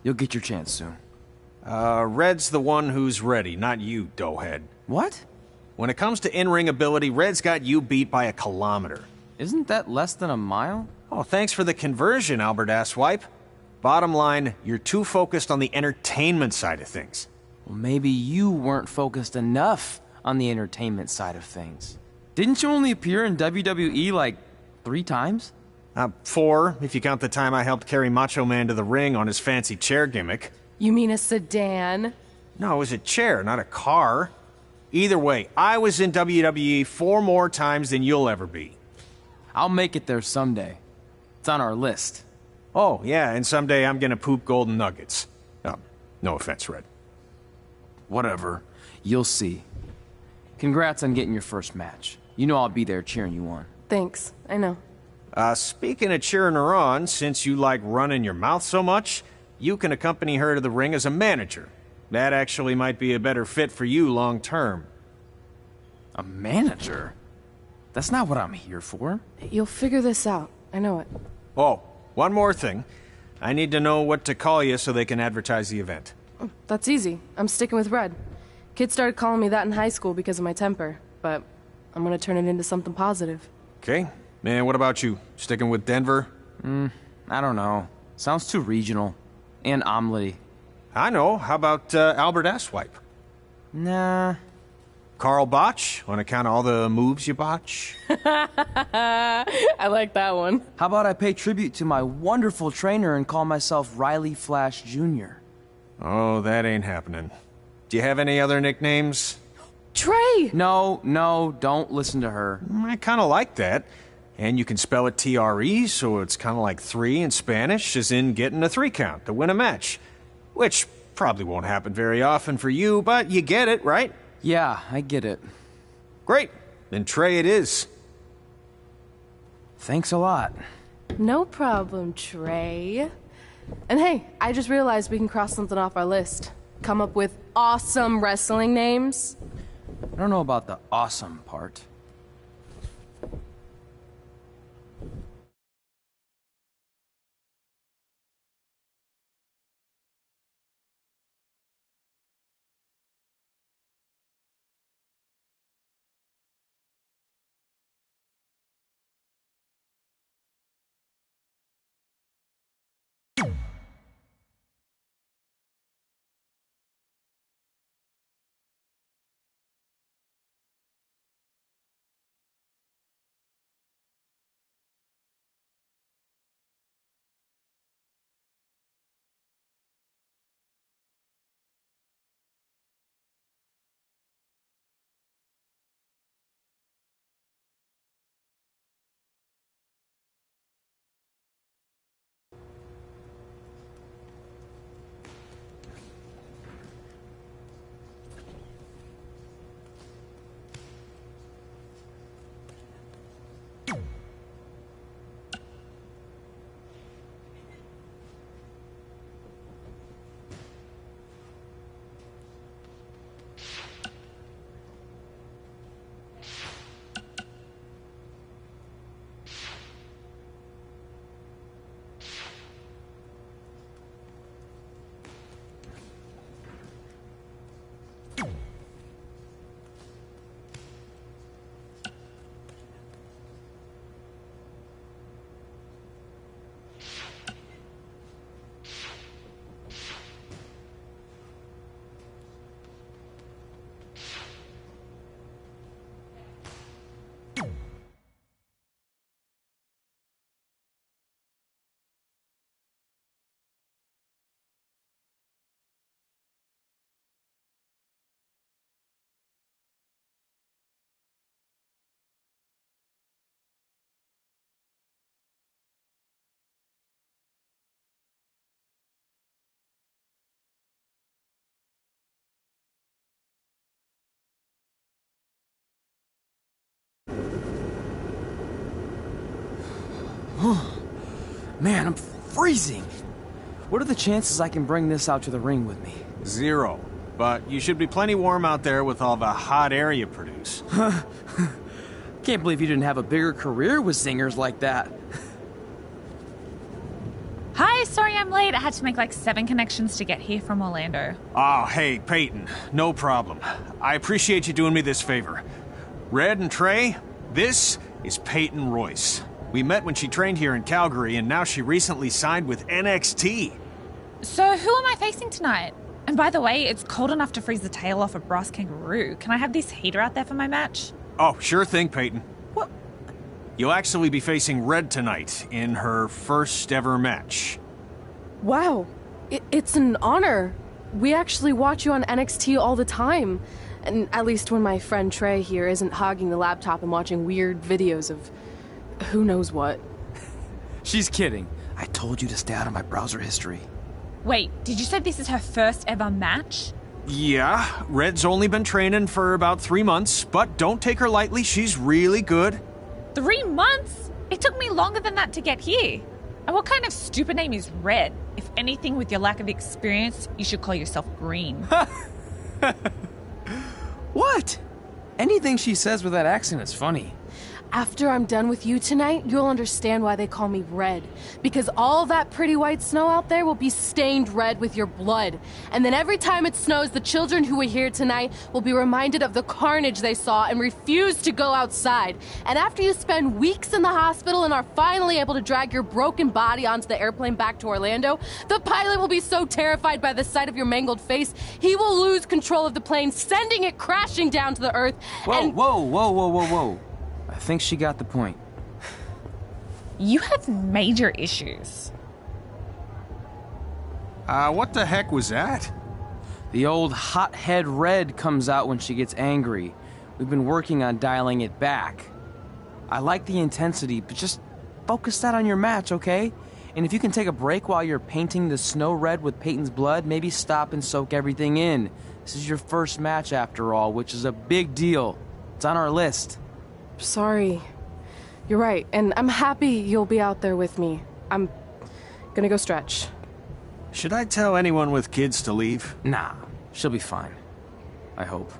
E: You'll get your chance soon.
J: Red's the one who's ready, not you, doughhead.
E: What?
J: When it comes to in-ring ability, Red's got you beat by a kilometer.
E: Isn't that less than a mile?
J: Oh, thanks for the conversion, Albert Asswipe. Bottom line, you're too focused on the entertainment side of things.
E: Well, maybe you weren't focused enough on the entertainment side of things. Didn't you only appear in WWE like 3 times?
J: 4, if you count the time I helped carry Macho Man to the ring on his fancy chair gimmick.
F: You mean a sedan?
J: No, it was a chair, not a car. Either way, I was in WWE 4 more times than you'll ever be.
E: I'll make it there someday. It's on our list.
J: Oh, yeah, and someday I'm gonna poop golden nuggets. No offense, Red.
E: Whatever. You'll see. Congrats on getting your first match. You know I'll be there cheering you on.
F: Thanks. I know.
J: Speaking of cheering her on, since you like running your mouth so much, you can accompany her to the ring as a manager. That actually might be a better fit for you long term.
E: A manager? That's not what I'm here for.
F: You'll figure this out. I know it.
J: Oh, one more thing. I need to know what to call you so they can advertise the event.
F: That's easy. I'm sticking with Red. Kids started calling me that in high school because of my temper, but I'm gonna turn it into something positive.
J: Okay. Man, what about you? Sticking with Denver?
E: I don't know. Sounds too regional. And omelette-y.
J: I know. How about Albert Asswipe?
E: Nah.
J: Carl Botch, on account of all the moves you botch?
F: I like that one.
E: How about I pay tribute to my wonderful trainer and call myself Riley Flash Jr.?
J: Oh, that ain't happening. Do you have any other nicknames?
F: Trey!
E: No, don't listen to her.
J: I kind of like that. And you can spell it T-R-E, so it's kind of like 3 in Spanish, as in getting a 3 count to win a match. Which probably won't happen very often for you, but you get it, right?
E: Yeah, I get it.
J: Great. Then Trey it is.
E: Thanks a lot.
F: No problem, Trey. And hey, I just realized we can cross something off our list. Come up with awesome wrestling names.
E: I don't know about the awesome part. Man, I'm freezing. What are the chances I can bring this out to the ring with me?
J: 0. But you should be plenty warm out there with all the hot air you produce.
E: Can't believe you didn't have a bigger career with zingers like that.
S: Hi, sorry I'm late. I had to make like 7 connections to get here from Orlando.
J: Oh, hey, Peyton. No problem. I appreciate you doing me this favor. Red and Trey, this is Peyton Royce. We met when she trained here in Calgary, and now she recently signed with NXT.
S: So who am I facing tonight? And by the way, it's cold enough to freeze the tail off a brass kangaroo. Can I have this heater out there for my match?
J: Oh, sure thing, Peyton.
S: What?
J: You'll actually be facing Red tonight in her first ever match.
F: Wow, it's an honor. We actually watch you on NXT all the time. And at least when my friend Trey here isn't hogging the laptop and watching weird videos of who knows what.
E: She's kidding. I told you to stay out of my browser history.
S: Wait, did you say this is her first ever match?
J: Yeah, Red's only been training for about 3 months, but don't take her lightly, she's really good.
S: 3 months? It took me longer than that to get here. And what kind of stupid name is Red? If anything, with your lack of experience, you should call yourself Green.
E: What? Anything she says with that accent is funny.
F: After I'm done with you tonight, you'll understand why they call me Red. Because all that pretty white snow out there will be stained red with your blood. And then every time it snows, the children who were here tonight will be reminded of the carnage they saw and refuse to go outside. And after you spend weeks in the hospital and are finally able to drag your broken body onto the airplane back to Orlando, the pilot will be so terrified by the sight of your mangled face, he will lose control of the plane, sending it crashing down to the earth.
E: Whoa. I think she got the point.
S: You have major issues.
J: What the heck was that?
E: The old hothead Red comes out when she gets angry. We've been working on dialing it back. I like the intensity, but just focus that on your match, okay? And if you can take a break while you're painting the snow red with Peyton's blood, maybe stop and soak everything in. This is your first match after all, which is a big deal. It's on our list.
F: Sorry. You're right, and I'm happy you'll be out there with me. I'm gonna go stretch.
J: Should I tell anyone with kids to leave?
E: Nah, she'll be fine. I hope.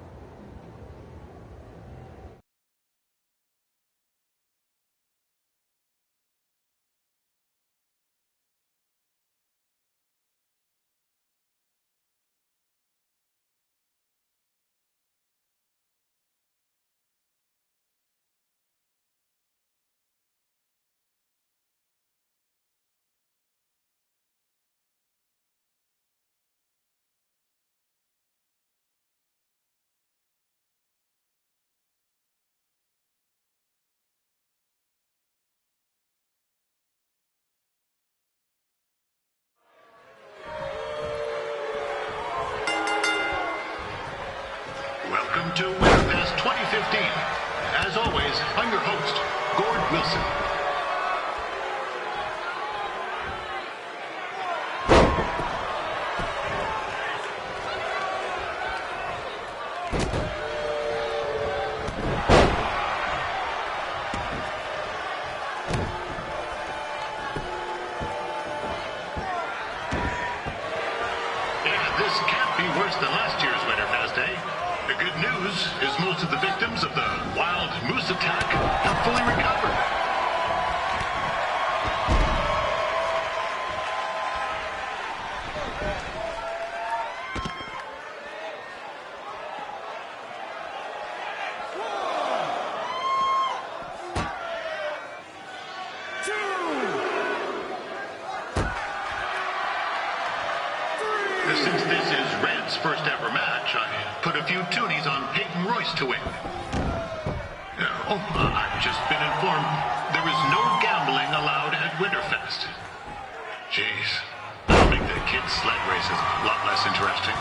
T: Welcome to WinterFest 2015. As always, I'm your host, Gord Wilson. Yeah, this can't be worse than last year's WinterFest, eh? The good news is most of the victims of the wild moose attack have fully recovered. Since this is Red's first ever match, I put a few toonies on Peyton Royce to win. I've just been informed there is no gambling allowed at Winterfest. Jeez, that'll make the kids' sled races a lot less interesting.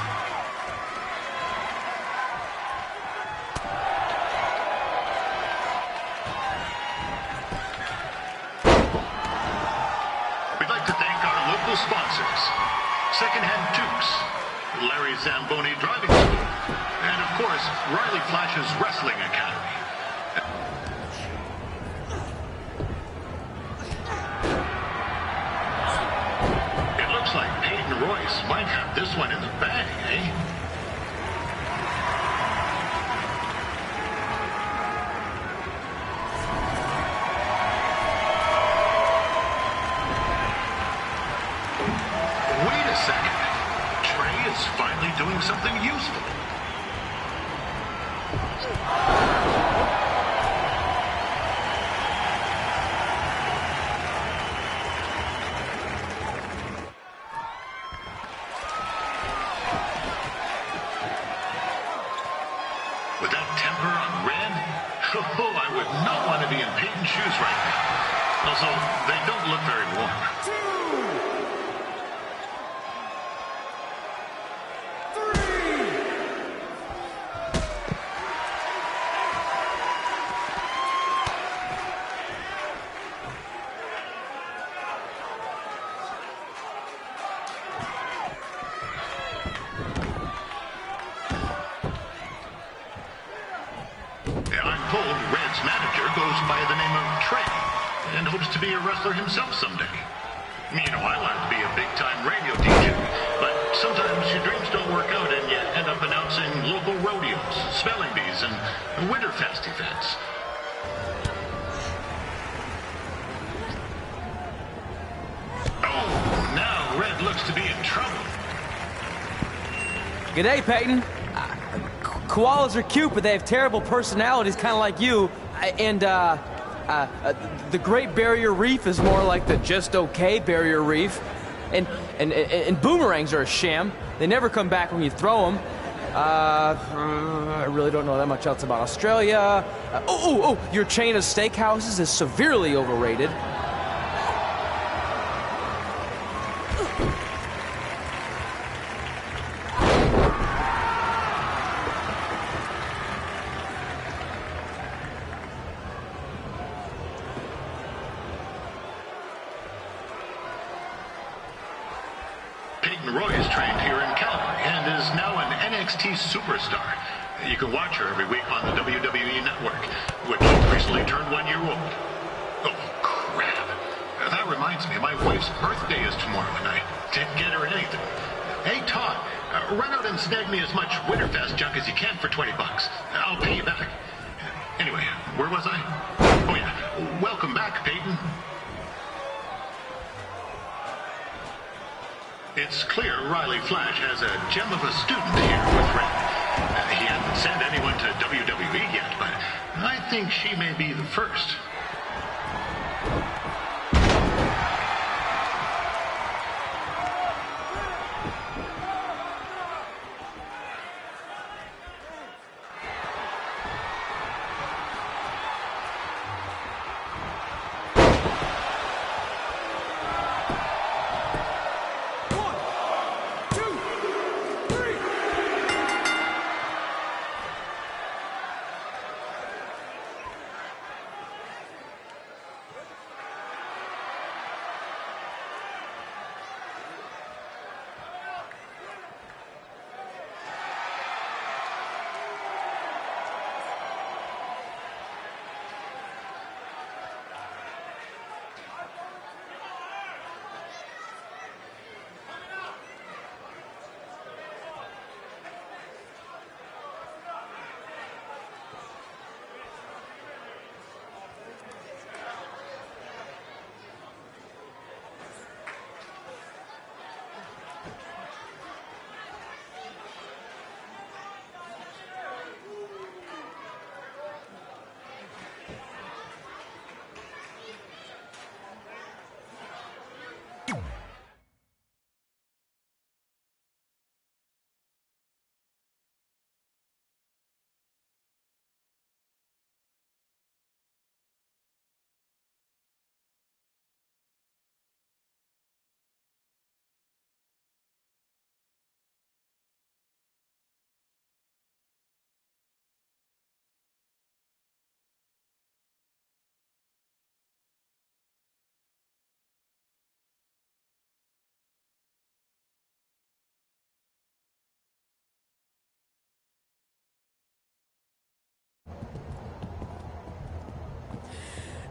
T: We'd like to thank our local sponsors. Secondhand Tukes, Larry Zamboni Driving School, and of course, Riley Flash's Wrestling Academy. this one in the bag, eh? Wait a second. Trey is finally doing something useful. With that temper on Red, oh, I would not want to be in Peyton's shoes right now. Also, they don't look very warm. I'm told Red's manager goes by the name of Trey and hopes to be a wrestler himself someday. You know, I wanted to be a big-time radio DJ, but sometimes your dreams don't work out and you end up announcing local rodeos, spelling bees, and Winterfest events. Oh, now Red looks to be in trouble.
E: G'day, Peyton. Koalas are cute, but they have terrible personalities, kind of like you. And, the Great Barrier Reef is more like the just okay Barrier Reef. And boomerangs are a sham. They never come back when you throw them. I really don't know that much else about Australia. Your chain of steakhouses is severely overrated.
T: Peyton Roy is trained here in Calgary and is now an NXT superstar. You can watch her every week on the WWE Network, which recently turned 1 year old. Oh, crap. That reminds me, my wife's birthday is tomorrow, and I didn't get her anything. Hey, Todd, run out and snag me as much Winterfest junk as you can for $20. I'll pay you back. Anyway, where was I? Oh, yeah. Welcome back, Peyton. It's clear Riley Flash has a gem of a student here with Red. He hasn't sent anyone to WWE yet, but I think she may be the first.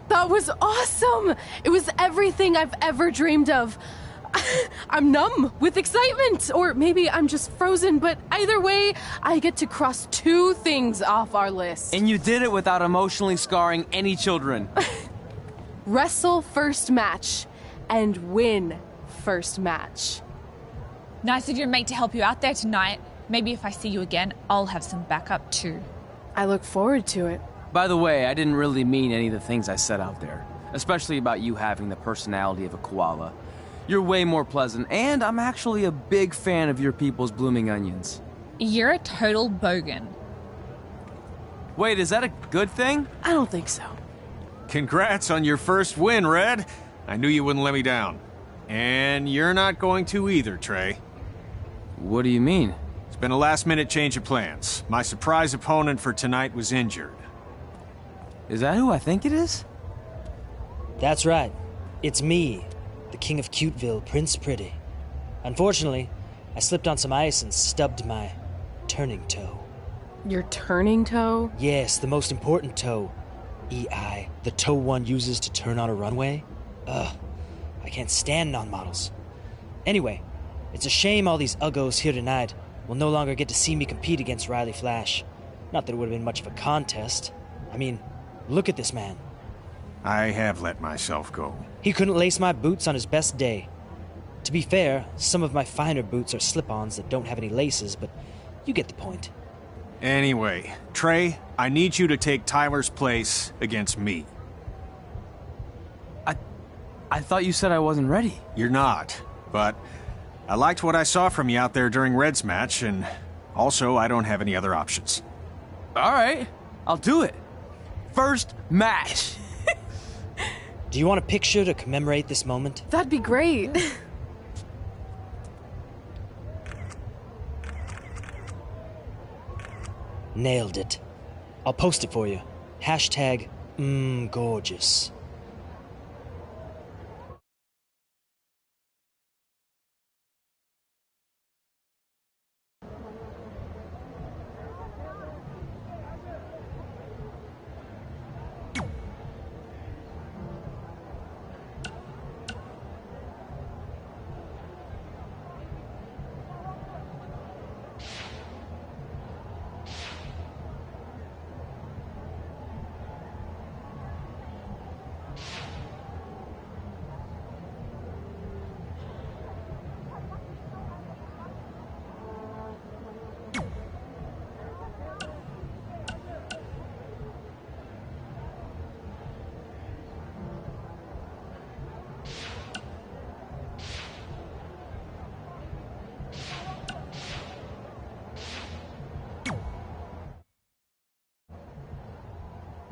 F: That was awesome! It was everything I've ever dreamed of. I'm numb with excitement, or maybe I'm just frozen, but either way, I get to cross 2 things off our list.
E: And you did it without emotionally scarring any children.
F: Wrestle first match and win first match.
S: Nice of your mate to help you out there tonight. Maybe if I see you again, I'll have some backup too.
F: I look forward to it.
E: By the way, I didn't really mean any of the things I said out there, especially about you having the personality of a koala. You're way more pleasant, and I'm actually a big fan of your people's blooming onions.
S: You're a total bogan.
E: Wait, is that a good thing?
F: I don't think so.
J: Congrats on your first win, Red. I knew you wouldn't let me down. And you're not going to either, Trey.
E: What do you mean?
J: It's been a last-minute change of plans. My surprise opponent for tonight was injured.
E: Is that who I think it is?
U: That's right. It's me, the King of Cuteville, Prince Pretty. Unfortunately, I slipped on some ice and stubbed my turning toe.
F: Your turning toe?
U: Yes, the most important toe. EI, the toe one uses to turn on a runway. Ugh, I can't stand non-models. Anyway, it's a shame all these uggos here tonight will no longer get to see me compete against Riley Flash. Not that it would have been much of a contest. I mean, look at this man.
J: I have let myself go.
U: He couldn't lace my boots on his best day. To be fair, some of my finer boots are slip-ons that don't have any laces, but you get the point.
J: Anyway, Trey, I need you to take Tyler's place against me.
E: I thought you said I wasn't ready.
J: You're not, but I liked what I saw from you out there during Red's match, and also I don't have any other options.
E: All right, I'll do it. First match.
U: Do you want a picture to commemorate this moment?
F: That'd be great.
U: Nailed it. I'll post it for you. Hashtag gorgeous.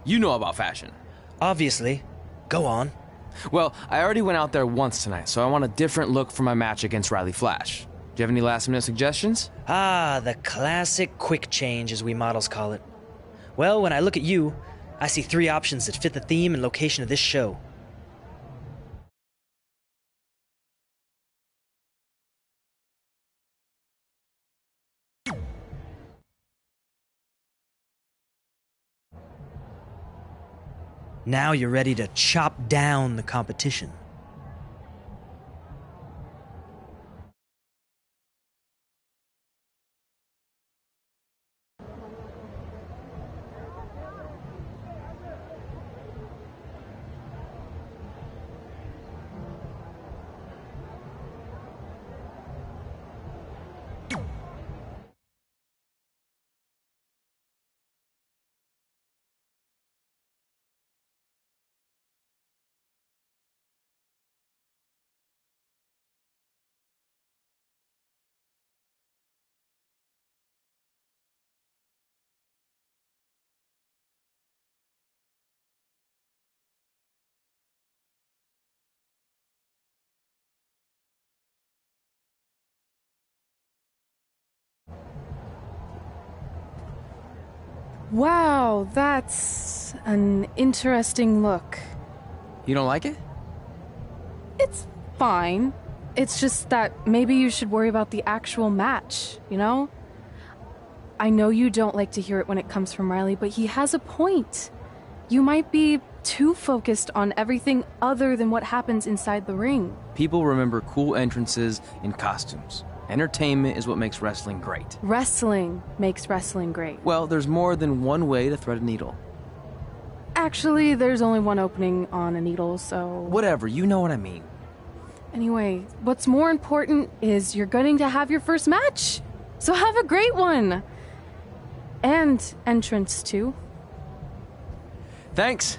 E: You know about fashion.
U: Obviously. Go on.
E: Well, I already went out there once tonight, so I want a different look for my match against Riley Flash. Do you have any last-minute suggestions?
U: Ah, the classic quick change, as we models call it. Well, when I look at you, I see 3 options that fit the theme and location of this show. Now you're ready to chop down the competition.
F: Wow, that's an interesting look.
E: You don't like it?
F: It's fine. It's just that maybe you should worry about the actual match, you know? I know you don't like to hear it when it comes from Riley, but he has a point. You might be too focused on everything other than what happens inside the ring.
E: People remember cool entrances and costumes. Entertainment is what makes wrestling great.
F: Wrestling makes wrestling great.
E: Well, there's more than one way to thread a needle.
F: Actually, there's only one opening on a needle, so...
E: Whatever, you know what I mean.
F: Anyway, what's more important is you're going to have your first match. So have a great one. And entrance, too.
E: Thanks.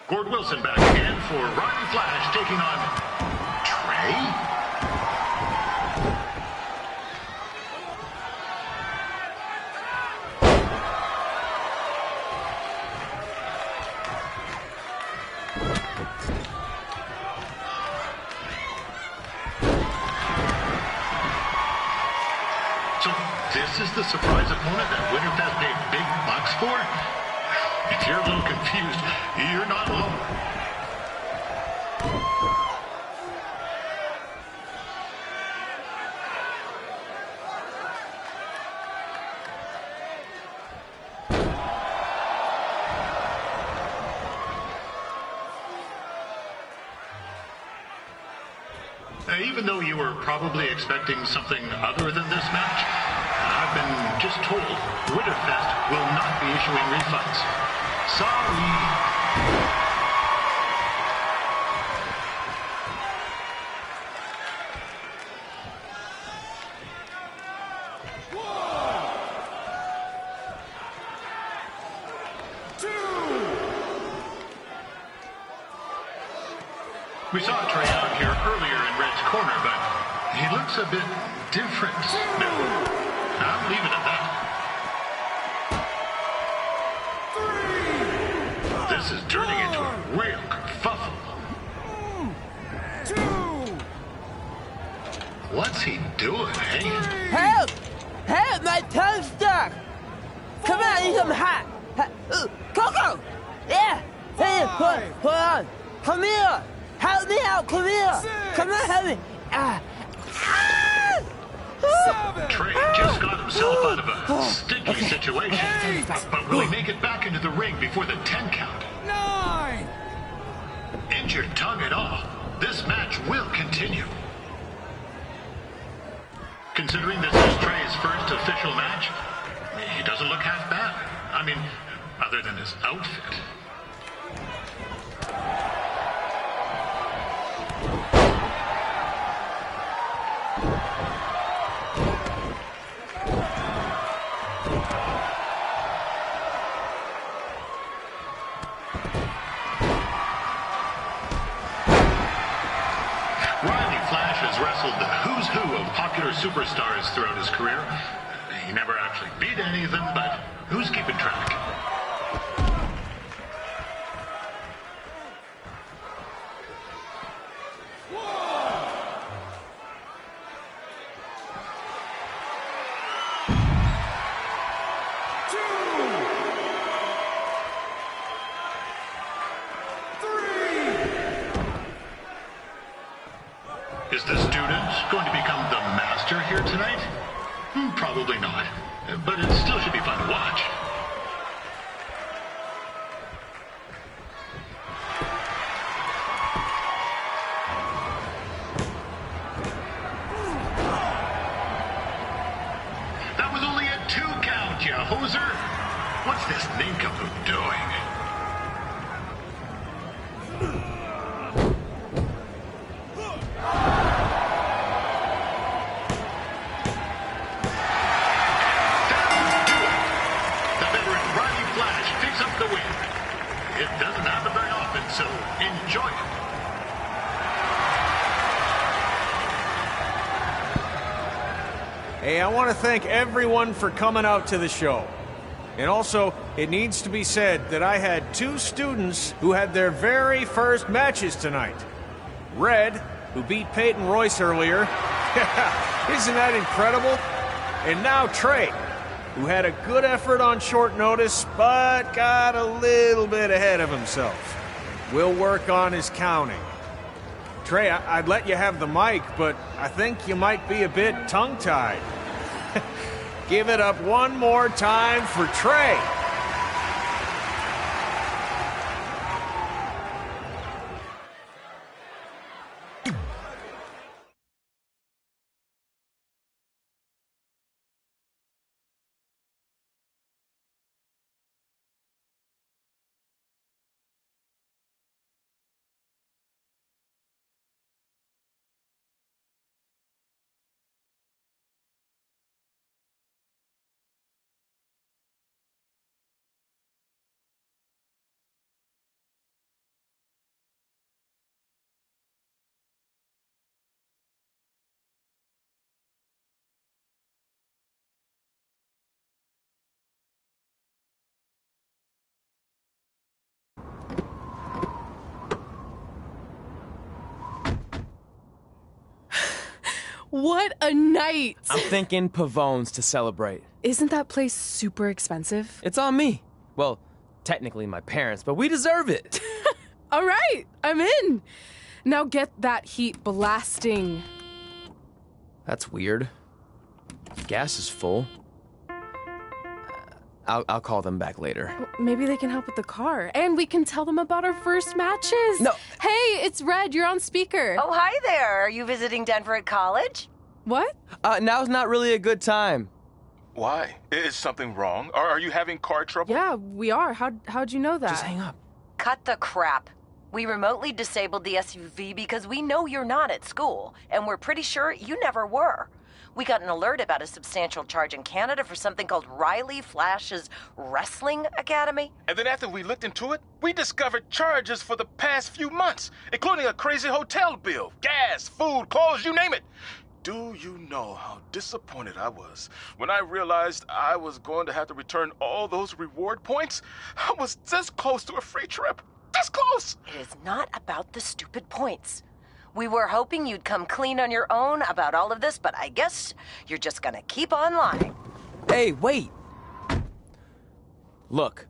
T: Gord Wilson back again for Roddy Flash taking on Trey. So this is the surprise opponent that Winterfest paid big bucks for? If you're a little confused, you're not alone. Even though you were probably expecting something other than this match, I've been just told Winterfest will not be issuing refunds. Sorry. We saw Trey out here earlier in Red's corner, but he looks a bit different now. I'll leave it at that. This is turning into a real kerfuffle. What's he doing, eh?
G: Help! Help! My tongue's stuck! Come on, I need some hot! Coco! Yeah! Hey, hold on! Come here! Help me out! Come here! Come on, help me!
T: Trey just got himself out of a sticky situation. But will he make it back into the ring before the 10 count?
D: 9!
T: Injured tongue and all, this match will continue. Considering this is Trey's first official match, he doesn't look half bad. I mean, other than his outfit. Wrestled the who's who of popular superstars throughout his career. He never actually beat any of them, but who's keeping track? Is the student going to become the master here tonight? Probably not, but it still should be fun to watch. That was only a 2 count, you hoser. What's this nincompoop doing? It doesn't happen very often, so enjoy it.
J: Hey, I want to thank everyone for coming out to the show. And also, it needs to be said that I had 2 students who had their very first matches tonight. Red, who beat Peyton Royce earlier. Isn't that incredible? And now Trey, who had a good effort on short notice, but got a little bit ahead of himself. We'll work on his counting. Trey, I'd let you have the mic, but I think you might be a bit tongue-tied. Give it up one more time for Trey.
F: What a night!
E: I'm thinking Pavone's to celebrate.
F: Isn't that place super expensive?
E: It's on me. Well, technically my parents, but we deserve it.
F: All right, I'm in. Now get that heat blasting.
E: That's weird. Gas is full. I'll call them back later.
F: Maybe they can help with the car. And we can tell them about our first matches.
E: No.
F: Hey, it's Red. You're on speaker.
O: Oh, hi there. Are you visiting Denver at college?
F: What?
E: Now's not really a good time.
N: Why? Is something wrong? Are you having car trouble?
F: Yeah, we are. How'd you know that?
E: Just hang up.
O: Cut the crap. We remotely disabled the SUV because we know you're not at school, and we're pretty sure you never were. We got an alert about a substantial charge in Canada for something called Riley Flash's Wrestling Academy.
N: And then after we looked into it, we discovered charges for the past few months, including a crazy hotel bill, gas, food, clothes, you name it. Do you know how disappointed I was when I realized I was going to have to return all those reward points? I was this close to a free trip. This close!
O: It is not about the stupid points. We were hoping you'd come clean on your own about all of this, but I guess you're just gonna keep on lying.
E: Hey, wait! Look,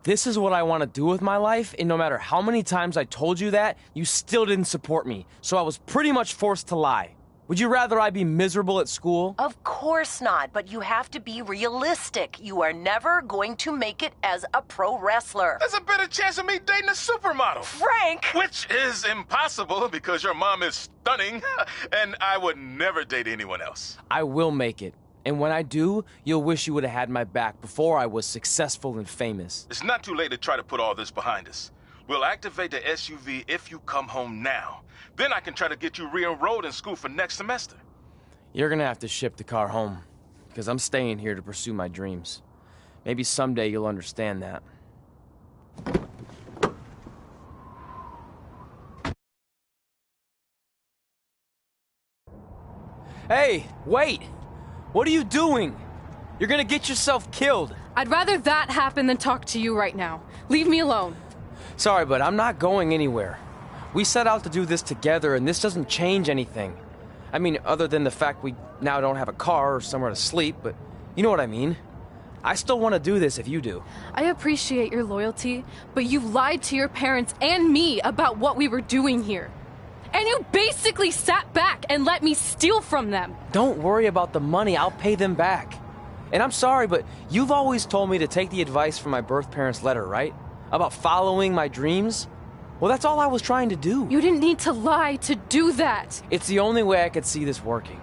E: this is what I want to do with my life, and no matter how many times I told you that, you still didn't support me, so I was pretty much forced to lie. Would you rather I be miserable at school?
O: Of course not, but you have to be realistic. You are never going to make it as a pro wrestler.
N: There's a better chance of me dating a supermodel.
O: Frank!
N: Which is impossible because your mom is stunning, and I would never date anyone else.
E: I will make it. And when I do, you'll wish you would have had my back before I was successful and famous.
N: It's not too late to try to put all this behind us. We'll activate the SUV if you come home now. Then I can try to get you re-enrolled in school for next semester.
E: You're gonna have to ship the car home, because I'm staying here to pursue my dreams. Maybe someday you'll understand that. Hey, wait! What are you doing? You're gonna get yourself killed.
F: I'd rather that happen than talk to you right now. Leave me alone.
E: Sorry, but I'm not going anywhere. We set out to do this together, and this doesn't change anything. I mean, other than the fact we now don't have a car or somewhere to sleep, but you know what I mean. I still want to do this if you do.
F: I appreciate your loyalty, but you lied to your parents and me about what we were doing here. And you basically sat back and let me steal from them.
E: Don't worry about the money, I'll pay them back. And I'm sorry, but you've always told me to take the advice from my birth parents' letter, right? About following my dreams? Well, that's all I was trying to do.
F: You didn't need to lie to do that.
E: It's the only way I could see this working.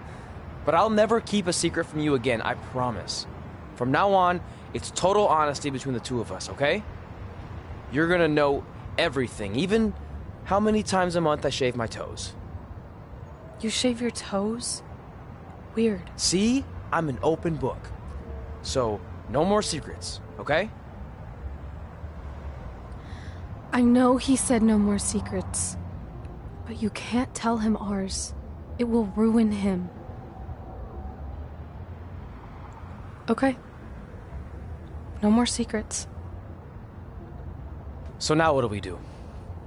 E: But I'll never keep a secret from you again, I promise. From now on, it's total honesty between the two of us, okay? You're gonna know everything, even how many times a month I shave my toes.
F: You shave your toes? Weird.
E: See? I'm an open book. So, no more secrets, okay?
F: I know he said no more secrets, but you can't tell him ours. It will ruin him. Okay. No more secrets.
E: So now what do?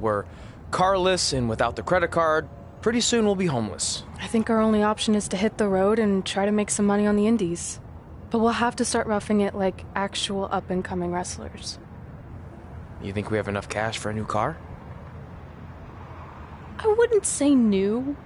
E: We're carless and without the credit card. Pretty soon we'll be homeless.
F: I think our only option is to hit the road and try to make some money on the indies. But we'll have to start roughing it like actual up-and-coming wrestlers.
E: You think we have enough cash for a new car?
F: I wouldn't say new.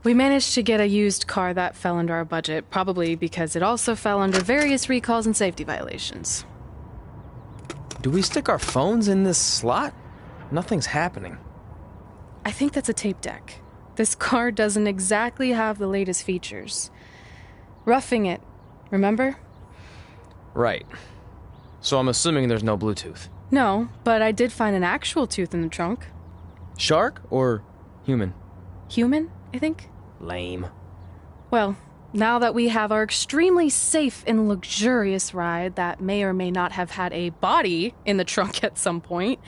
F: We managed to get a used car that fell under our budget, probably because it also fell under various recalls and safety violations.
E: Do we stick our phones in this slot? Nothing's happening.
F: I think that's a tape deck. This car doesn't exactly have the latest features. Roughing it, remember?
E: Right. So I'm assuming there's no Bluetooth.
F: No, but I did find an actual tooth in the trunk.
E: Shark or human?
F: Human, I think.
E: Lame.
F: Well, now that we have our extremely safe and luxurious ride that may or may not have had a body in the trunk at some point,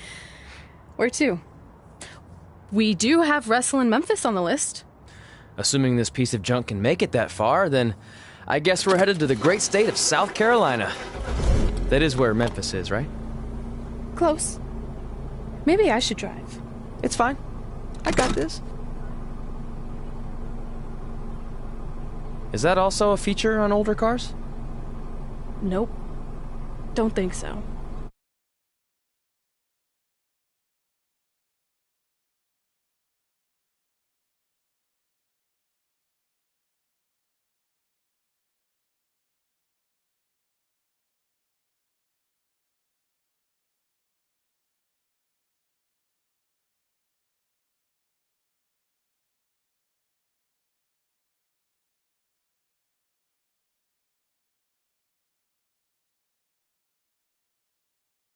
F: where to? We do have Wrestle in Memphis on the list.
E: Assuming this piece of junk can make it that far, then I guess we're headed to the great state of South Carolina. That is where Memphis is, right?
F: Close. Maybe I should drive.
E: It's fine. I got this. Is that also a feature on older cars?
F: Nope. Don't think so.